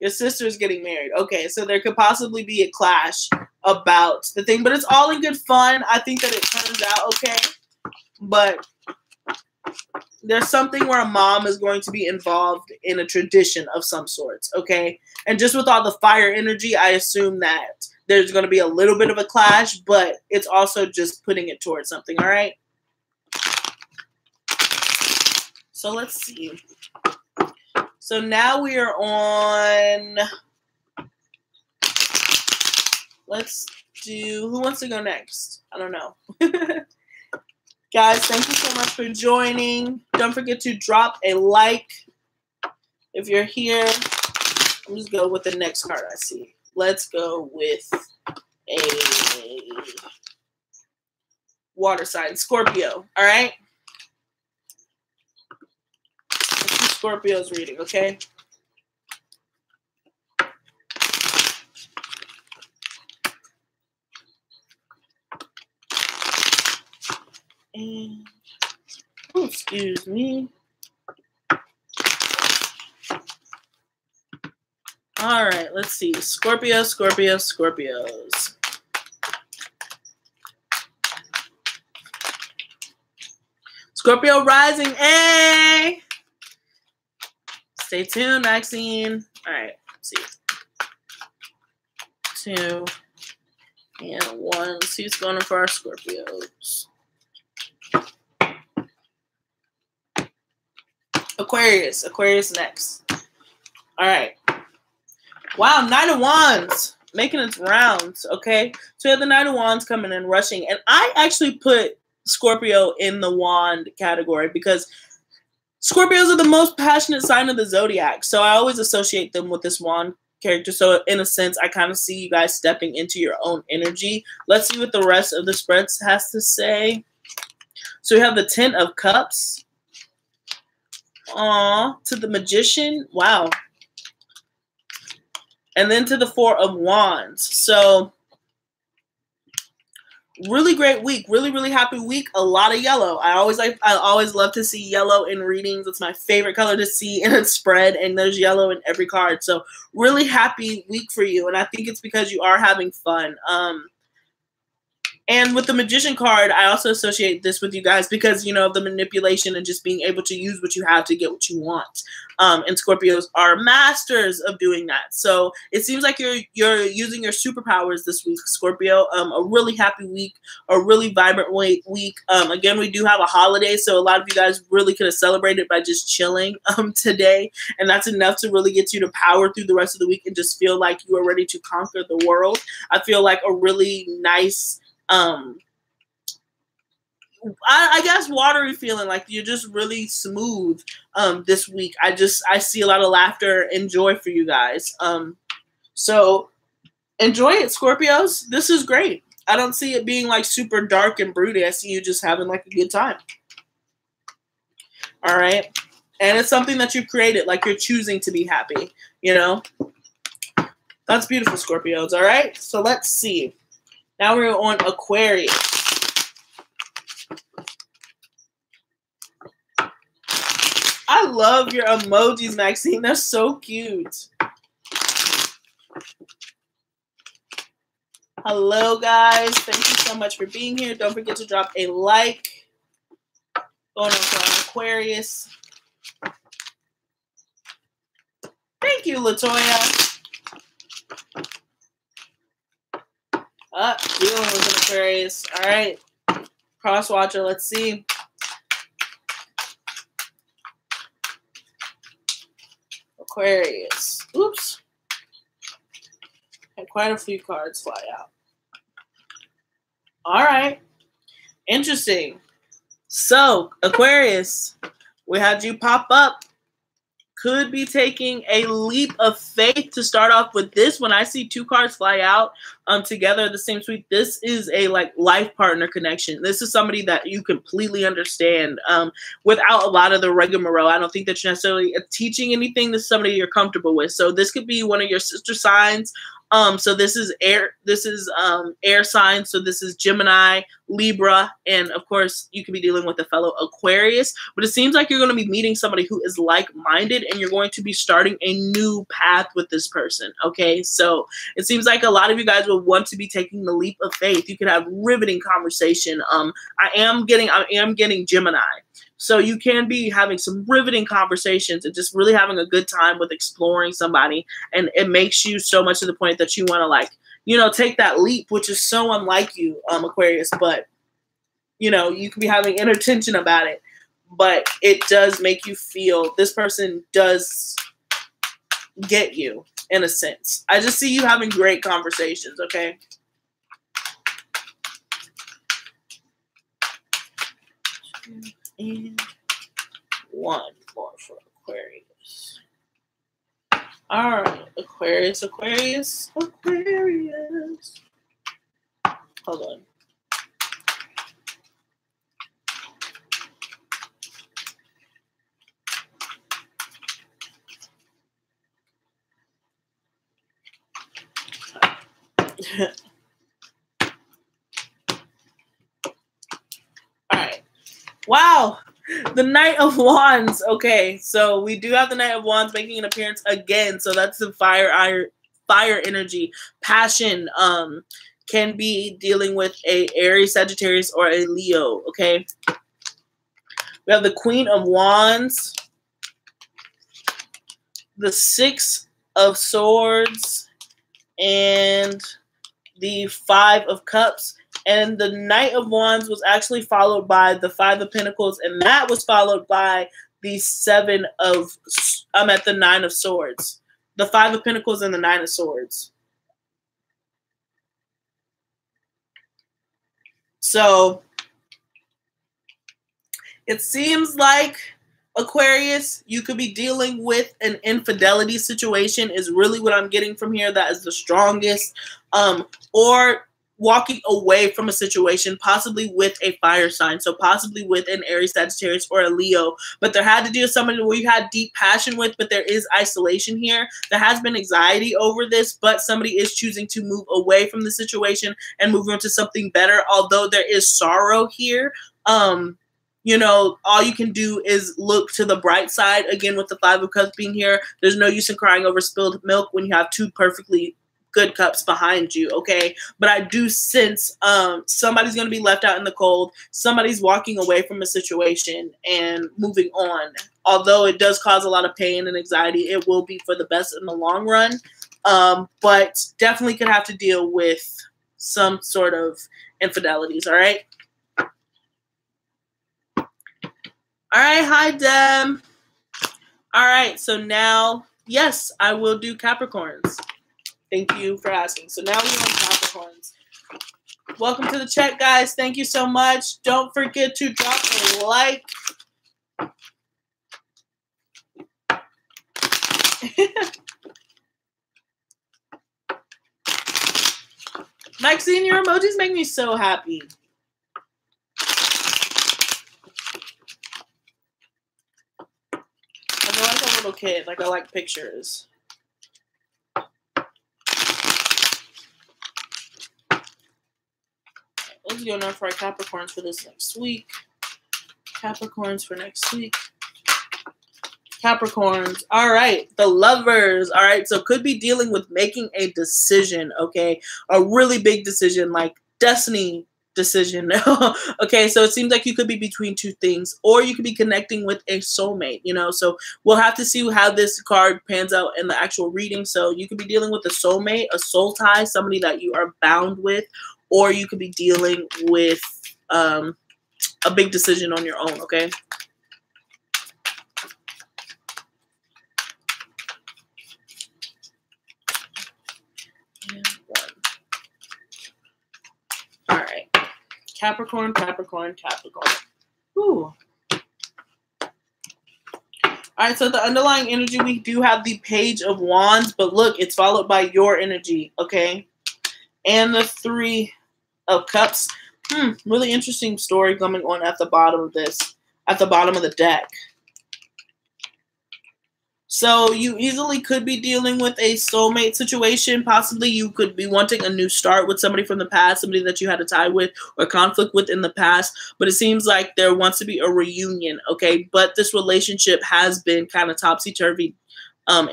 Your sister's getting married. Okay, so there could possibly be a clash about the thing, but it's all in good fun. I think that it turns out okay. But there's something where a mom is going to be involved in a tradition of some sorts, okay? And just with all the fire energy, I assume that there's going to be a little bit of a clash, but it's also just putting it towards something, all right? So let's see. So now we are on, let's do, who wants to go next? I don't know. Guys, thank you so much for joining. Don't forget to drop a like if you're here. Let me just go with the next card I see. Let's go with a water sign, Scorpio. All right? Let's do Scorpio's reading, okay? And, oh, excuse me. All right, let's see. Scorpio, Scorpio, Scorpios. Scorpio rising, hey! Stay tuned, Maxine. All right, let's see. 2 and 1. Let's see what's going on for our Scorpios. Aquarius. Aquarius next. All right. Wow, Knight of Wands making its rounds, okay? So we have the Knight of Wands coming in, rushing. And I actually put Scorpio in the wand category because Scorpios are the most passionate sign of the zodiac. So I always associate them with this wand character. So in a sense, I kind of see you guys stepping into your own energy. Let's see what the rest of the spreads has to say. So we have the 10 of Cups. Aw, to the Magician. Wow. And then to the 4 of Wands. So really great week. Really, really happy week. A lot of yellow. I always love to see yellow in readings. It's my favorite color to see in a spread, and there's yellow in every card. So really happy week for you. And I think it's because you are having fun. And with the Magician card, I also associate this with you guys because, you know, the manipulation and just being able to use what you have to get what you want. And Scorpios are masters of doing that. So it seems like you're using your superpowers this week, Scorpio. A really happy week, a really vibrant week. Again, we do have a holiday, so a lot of you guys really could have celebrated by just chilling today. And that's enough to really get you to power through the rest of the week and just feel like you are ready to conquer the world. I feel like a really nice... I guess watery feeling, like you're just really smooth this week. I see a lot of laughter and joy for you guys. So enjoy it, Scorpios. This is great. I don't see it being like super dark and broody. I see you just having like a good time. All right. And it's something that you created, like you're choosing to be happy, you know? That's beautiful, Scorpios. All right. So let's see. Now we're on Aquarius. I love your emojis, Maxine. They're so cute. Hello, guys. Thank you so much for being here. Don't forget to drop a like. Going on for Aquarius. Thank you, Latoya. Dealing with an Aquarius. All right. Crosswatcher, let's see. Aquarius. Oops. Had quite a few cards fly out. All right. Interesting. So, Aquarius, we had you pop up. Could be taking a leap of faith to start off with this. When I see 2 cards fly out together the same suite, this is a like life partner connection. This is somebody that you completely understand without a lot of the rigmarole. I don't think that you're necessarily teaching anything. This is somebody you're comfortable with. So this could be one of your sister signs. So this is air. This is air signs. So this is Gemini, Libra, and of course you could be dealing with a fellow Aquarius. But it seems like you're going to be meeting somebody who is like-minded, and you're going to be starting a new path with this person. Okay, so it seems like a lot of you guys will want to be taking the leap of faith. You could have riveting conversation. I am getting Gemini. So you can be having some riveting conversations and just really having a good time with exploring somebody. And it makes you so much to the point that you want to, like, you know, take that leap, which is so unlike you, Aquarius. But, you know, you can be having inner tension about it. But it does make you feel this person does get you, in a sense. I just see you having great conversations, okay? And 1 more for Aquarius. All right, Aquarius. Hold on. All right. Wow. The Knight of Wands. Okay, so we do have the Knight of Wands making an appearance again. So that's the fire energy, passion. Can be dealing with a Aries, Sagittarius, or a Leo. Okay. We have the Queen of Wands, the Six of Swords, and the Five of Cups. And the Knight of Wands was actually followed by the Five of Pentacles, and that was followed by the the Nine of Swords. The Five of Pentacles and the Nine of Swords. So it seems like, Aquarius, you could be dealing with an infidelity situation is really what I'm getting from here. That is the strongest. Or walking away from a situation, possibly with a fire sign. So possibly with an Aries, Sagittarius, or a Leo. But there had to do with somebody where you had deep passion with, but there is isolation here. There has been anxiety over this, but somebody is choosing to move away from the situation and move into something better. Although there is sorrow here. You know, all you can do is look to the bright side. Again, with the Five of Cups being here, there's no use in crying over spilled milk when you have two perfectly good cups behind you, okay? But I do sense somebody's going to be left out in the cold. Somebody's walking away from a situation and moving on. Although it does cause a lot of pain and anxiety, it will be for the best in the long run. But definitely could have to deal with some sort of infidelities, all right? All right, hi, Dem. All right, so now, yes, I will do Capricorns. Thank you for asking. So now we're on Capricorns. Welcome to the chat, guys. Thank you so much. Don't forget to drop a like. Mike, seeing your emojis make me so happy. I'm like a little kid. Like, I like pictures. Let's go now for our Capricorns for this next week. Capricorns for next week. Capricorns. All right. The Lovers. All right. So could be dealing with making a decision, okay? A really big decision, like destiny decision. Okay, so it seems like you could be between two things, or you could be connecting with a soulmate, you know? So we'll have to see how this card pans out in the actual reading. So you could be dealing with a soulmate, a soul tie, somebody that you are bound with, or you could be dealing with a big decision on your own, okay? And one. All right. Capricorn, Capricorn, Capricorn. Ooh. All right, so the underlying energy, we do have the Page of Wands, but look, it's followed by your energy, okay? And the Three of Cups. Really interesting story coming on at the bottom of this, at the bottom of the deck. So you easily could be dealing with a soulmate situation. Possibly you could be wanting a new start with somebody from the past, somebody that you had a tie with or conflict with in the past. But it seems like there wants to be a reunion, okay? But this relationship has been kind of topsy-turvy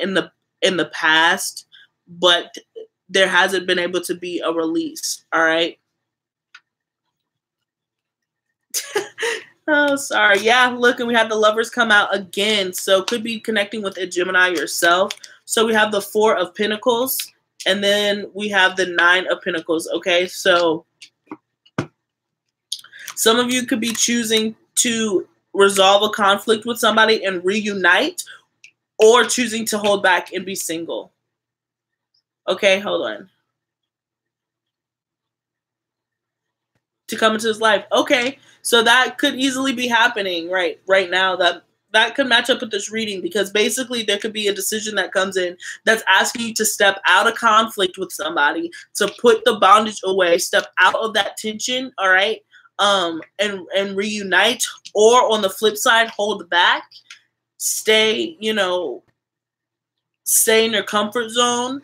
in the past, but there hasn't been able to be a release, all right? Oh, sorry. Yeah, look, and we have the Lovers come out again. So could be connecting with a Gemini yourself. So we have the Four of Pentacles, and then we have the Nine of Pentacles, okay? So some of you could be choosing to resolve a conflict with somebody and reunite, or choosing to hold back and be single. Okay, hold on. To come into his life. Okay, so that could easily be happening right now. That could match up with this reading, because basically there could be a decision that comes in that's asking you to step out of conflict with somebody, to put the bondage away, step out of that tension, all right, and reunite, or on the flip side, hold back, stay, you know, stay in your comfort zone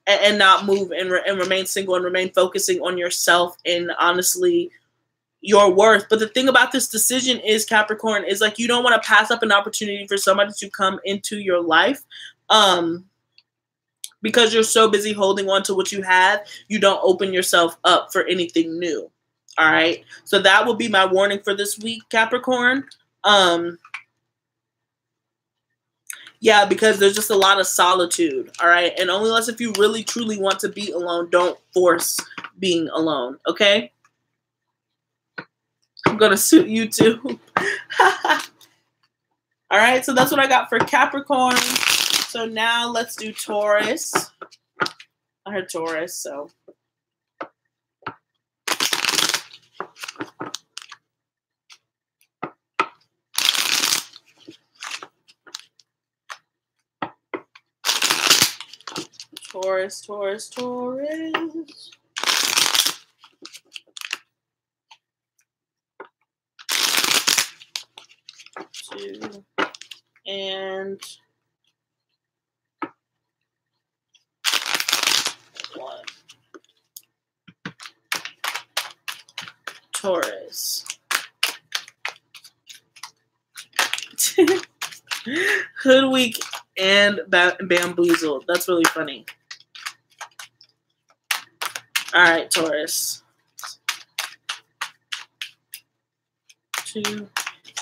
and not move, and remain single, and remain focusing on yourself, and honestly, your worth. But the thing about this decision is, Capricorn, is like you don't want to pass up an opportunity for somebody to come into your life. Because you're so busy holding on to what you have, you don't open yourself up for anything new. All right. So that will be my warning for this week, Capricorn. Yeah, because there's just a lot of solitude. All right. And only unless if you really truly want to be alone, don't force being alone. Okay. I'm going to suit you too. All right. So that's what I got for Capricorn. So now let's do Taurus. I heard Taurus, so. Taurus, Taurus, Taurus. Two. And one. Taurus. Hoodwink and bamboozled. That's really funny. All right, Taurus. Two.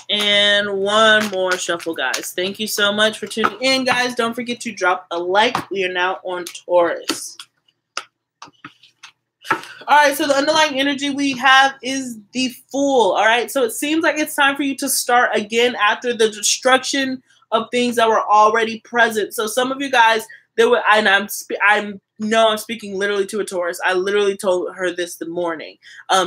And one more shuffle, guys. Thank you so much for tuning in, guys. Don't forget to drop a like. We are now on Taurus. All right, so the underlying energy we have is the Fool. All right, so it seems like it's time for you to start again after the destruction of things that were already present. So some of you guys, I'm speaking literally to a Taurus. I literally told her this the morning.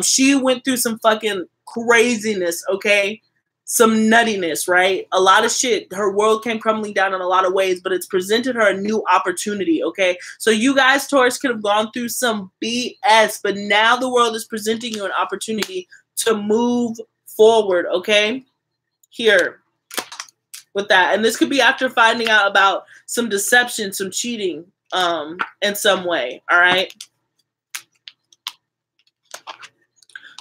She went through some fucking craziness, okay? Some nuttiness, right? A lot of shit. Her world came crumbling down in a lot of ways, but it's presented her a new opportunity, okay? So you guys, Taurus, could have gone through some BS, but now the world is presenting you an opportunity to move forward, okay? Here, with that. And this could be after finding out about some deception, some cheating, in some way, all right?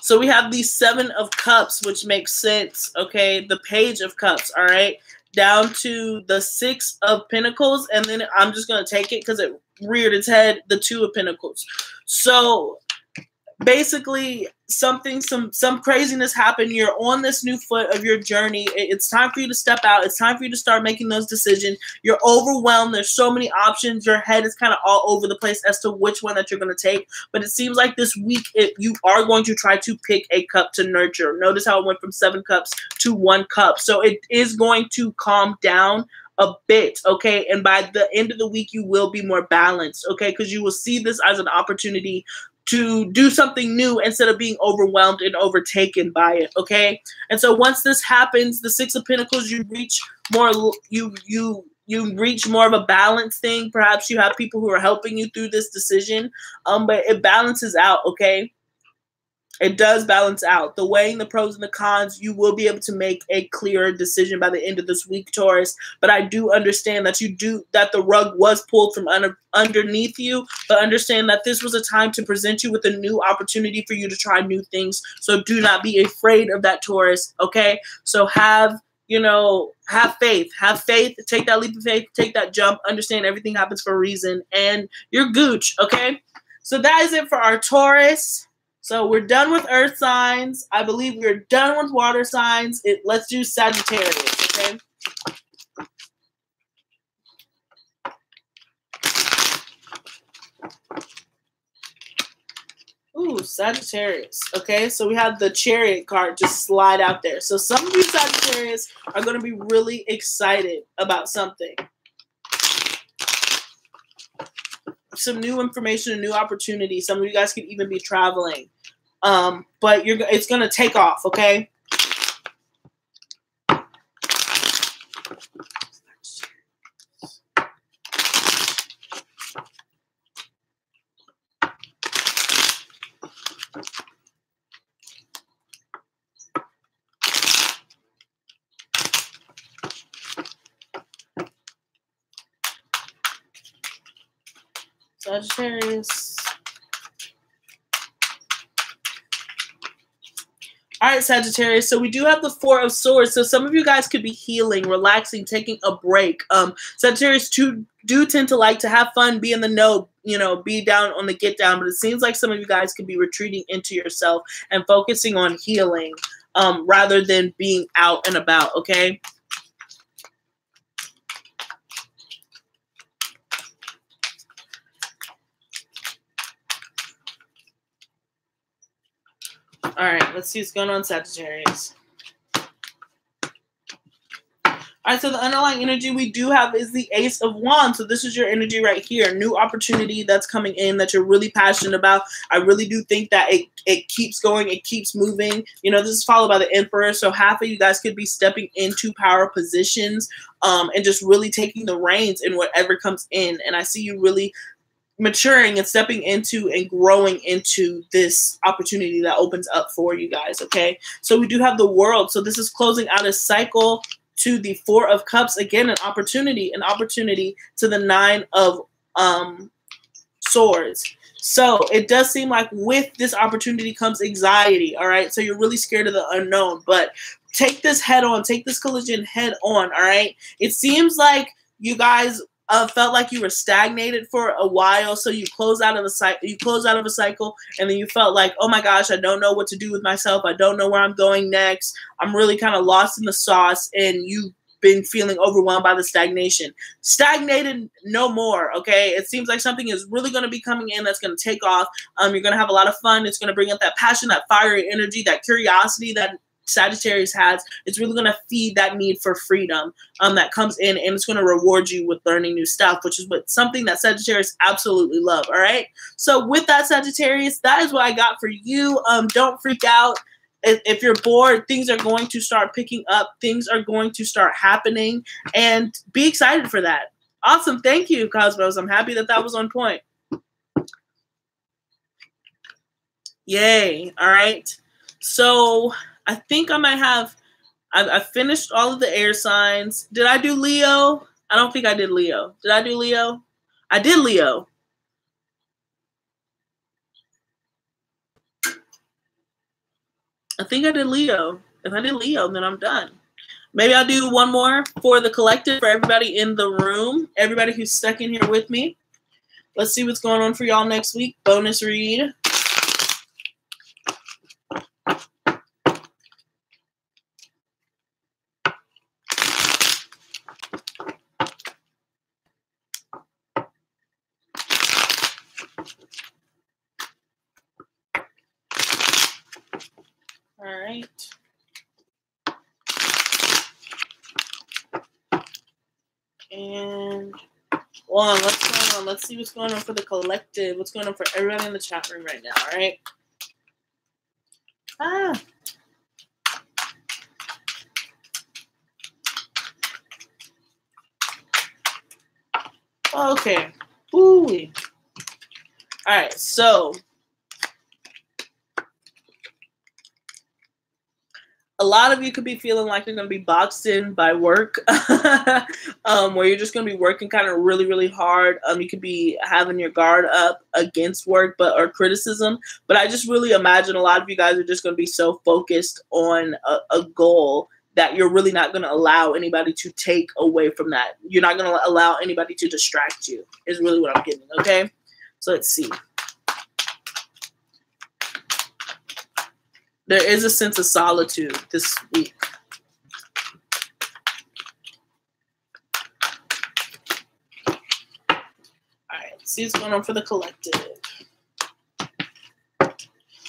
So we have the Seven of Cups, which makes sense, okay? The Page of Cups, all right? Down to the Six of Pentacles, and then I'm just going to take it because it reared its head, the Two of Pentacles. So basically some craziness happened. You're on this new foot of your journey. It's time for you to step out. It's time for you to start making those decisions. You're overwhelmed. There's so many options. Your head is kind of all over the place as to which one that you're going to take. But it seems like this week you are going to try to pick a cup to nurture. Notice how it went from 7 cups to 1 cup. So it is going to calm down a bit, okay? And by the end of the week, you will be more balanced, okay? Because you will see this as an opportunity to do something new instead of being overwhelmed and overtaken by it, okay? And so once this happens, the Six of Pentacles, you reach more, you reach more of a balanced thing. Perhaps you have people who are helping you through this decision, but it balances out, okay? It does balance out. The weighing the pros and the cons, you will be able to make a clearer decision by the end of this week, Taurus. But I do understand that that the rug was pulled from underneath you. But understand that this was a time to present you with a new opportunity for you to try new things. So do not be afraid of that, Taurus. Okay? So have faith. Have faith. Take that leap of faith. Take that jump. Understand everything happens for a reason. And you're gooch. Okay? So that is it for our Taurus. So we're done with earth signs. I believe we're done with water signs. Let's do Sagittarius, okay? Ooh, Sagittarius. Okay, so we have the Chariot card just slide out there. So some of you Sagittarius are going to be really excited about something. Some new information, a new opportunity. Some of you guys could even be traveling. But it's going to take off, okay? Sagittarius. All right, Sagittarius. So we do have the Four of Swords. So some of you guys could be healing, relaxing, taking a break. Sagittarius do tend to like to have fun, be in the know, you know, be down on the get down. But it seems like some of you guys could be retreating into yourself and focusing on healing rather than being out and about, okay? All right, let's see what's going on, Sagittarius. All right, so the underlying energy we do have is the Ace of Wands. So this is your energy right here. New opportunity that's coming in that you're really passionate about. I really do think that it keeps going. It keeps moving. You know, this is followed by the Emperor. So half of you guys could be stepping into power positions and just really taking the reins in whatever comes in. And I see you really maturing and stepping into and growing into this opportunity that opens up for you guys, okay? So we do have the World. So this is closing out a cycle to the Four of Cups. Again, an opportunity to the Nine of Swords. So it does seem like with this opportunity comes anxiety, all right? So you're really scared of the unknown, but take this head on, take this collision head on, all right? It seems like you guys felt like you were stagnated for a while, so you close out of a cycle, and then you felt like, oh my gosh, I don't know what to do with myself. I don't know where I'm going next. I'm really kind of lost in the sauce, and you've been feeling overwhelmed by the stagnation. Stagnated no more, okay? It seems like something is really going to be coming in that's going to take off. You're going to have a lot of fun. It's going to bring up that passion, that fiery energy, that curiosity that Sagittarius has. It's really going to feed that need for freedom that comes in, and it's going to reward you with learning new stuff, which is something that Sagittarius absolutely love. All right, so with that, Sagittarius, that is what I got for you. Don't freak out. If you're bored, things are going to start picking up. Things are going to start happening, and be excited for that. Awesome. Thank you, Cosmos. I'm happy that was on point. Yay. All right, so I think I might have, I finished all of the air signs. Did I do Leo? I don't think I did Leo. Did I do Leo? I did Leo. I think I did Leo. If I did Leo, then I'm done. Maybe I'll do one more for the collective, for everybody in the room, everybody who's stuck in here with me. Let's see what's going on for y'all next week. Bonus read. All right. And one, what's going on? Let's see what's going on for the collective. What's going on for everybody in the chat room right now, all right? Okay. Ooh. All right, so a lot of you could be feeling like you're going to be boxed in by work, where you're just going to be working kind of really, really hard. You could be having your guard up against work or criticism. But I just really imagine a lot of you guys are just going to be so focused on a goal that you're really not going to allow anybody to take away from that. You're not going to allow anybody to distract you, is really what I'm getting, okay? So let's see. There is a sense of solitude this week. All right, let's see what's going on for the collective.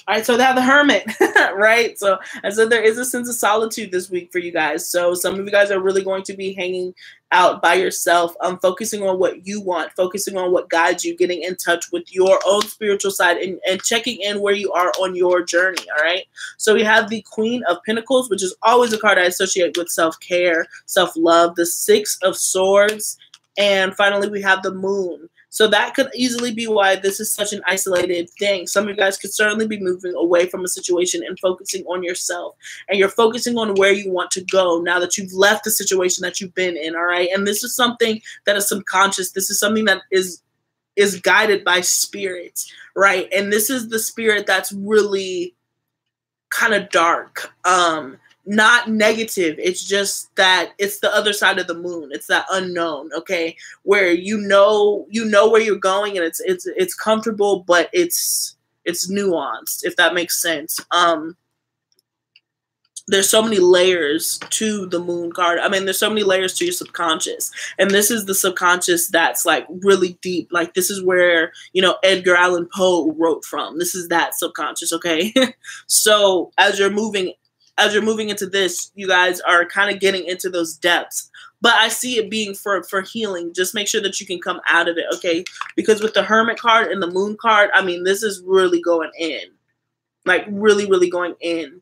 All right, so they have the Hermit, right? So I said there is a sense of solitude this week for you guys. So some of you guys are really going to be hanging out by yourself, focusing on what you want, focusing on what guides you, getting in touch with your own spiritual side and checking in where you are on your journey, all right? So we have the Queen of Pentacles, which is always a card I associate with self-care, self-love, the Six of Swords, and finally we have the Moon. So that could easily be why this is such an isolated thing. Some of you guys could certainly be moving away from a situation and focusing on yourself. And you're focusing on where you want to go now that you've left the situation that you've been in, all right? And this is something that is subconscious. This is something that is guided by spirit, right? And this is the spirit that's really kind of dark. Not negative. It's just that it's the other side of the moon. It's that unknown, okay? Where you know where you're going, and it's comfortable, but it's nuanced, if that makes sense. There's so many layers to the moon card. I mean, there's so many layers to your subconscious. And this is the subconscious that's like really deep. Like this is where, you know, Edgar Allan Poe wrote from. This is that subconscious, okay? So as you're moving into this, you guys are kind of getting into those depths. But I see it being for healing. Just make sure that you can come out of it, okay? Because with the Hermit card and the Moon card, I mean, this is really going in. Like really, really going in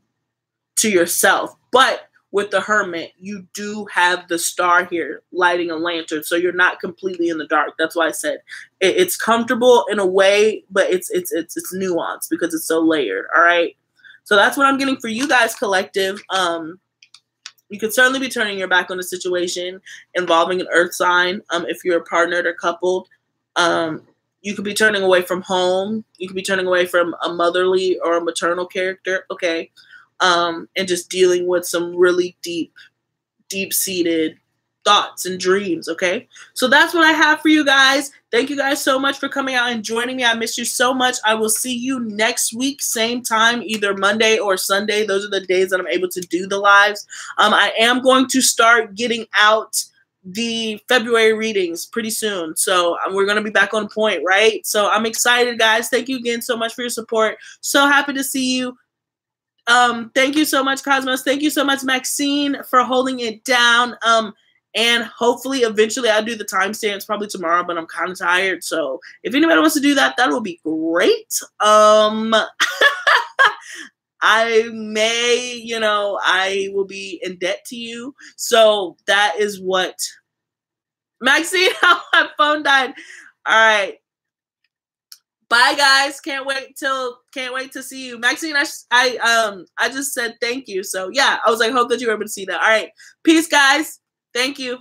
to yourself. But with the Hermit, you do have the star here lighting a lantern, so you're not completely in the dark. That's why I said it's comfortable in a way, but it's nuanced because it's so layered. All right, so that's what I'm getting for you guys, collective. You could certainly be turning your back on a situation involving an earth sign. If you're partnered or coupled, you could be turning away from home. You could be turning away from a motherly or a maternal character. Okay. And just dealing with some really deep-seated thoughts and dreams, okay? So that's what I have for you guys. Thank you guys so much for coming out and joining me. I miss you so much. I will see you next week, same time, either Monday or Sunday. Those are the days that I'm able to do the lives. I am going to start getting out the February readings pretty soon. So we're going to be back on point, right? So I'm excited, guys. Thank you again so much for your support. So happy to see you. Thank you so much, Cosmos. Thank you so much, Maxine, for holding it down. And hopefully, eventually, I'll do the timestamps probably tomorrow, but I'm kind of tired. So if anybody wants to do that, that will be great. I may, you know, I will be in debt to you. So that is what, Maxine, how my phone died. All right. Bye, guys. Can't wait to see you. Maxine, I just said thank you. So yeah, I was like, hope that you were able to see that. All right. Peace, guys. Thank you.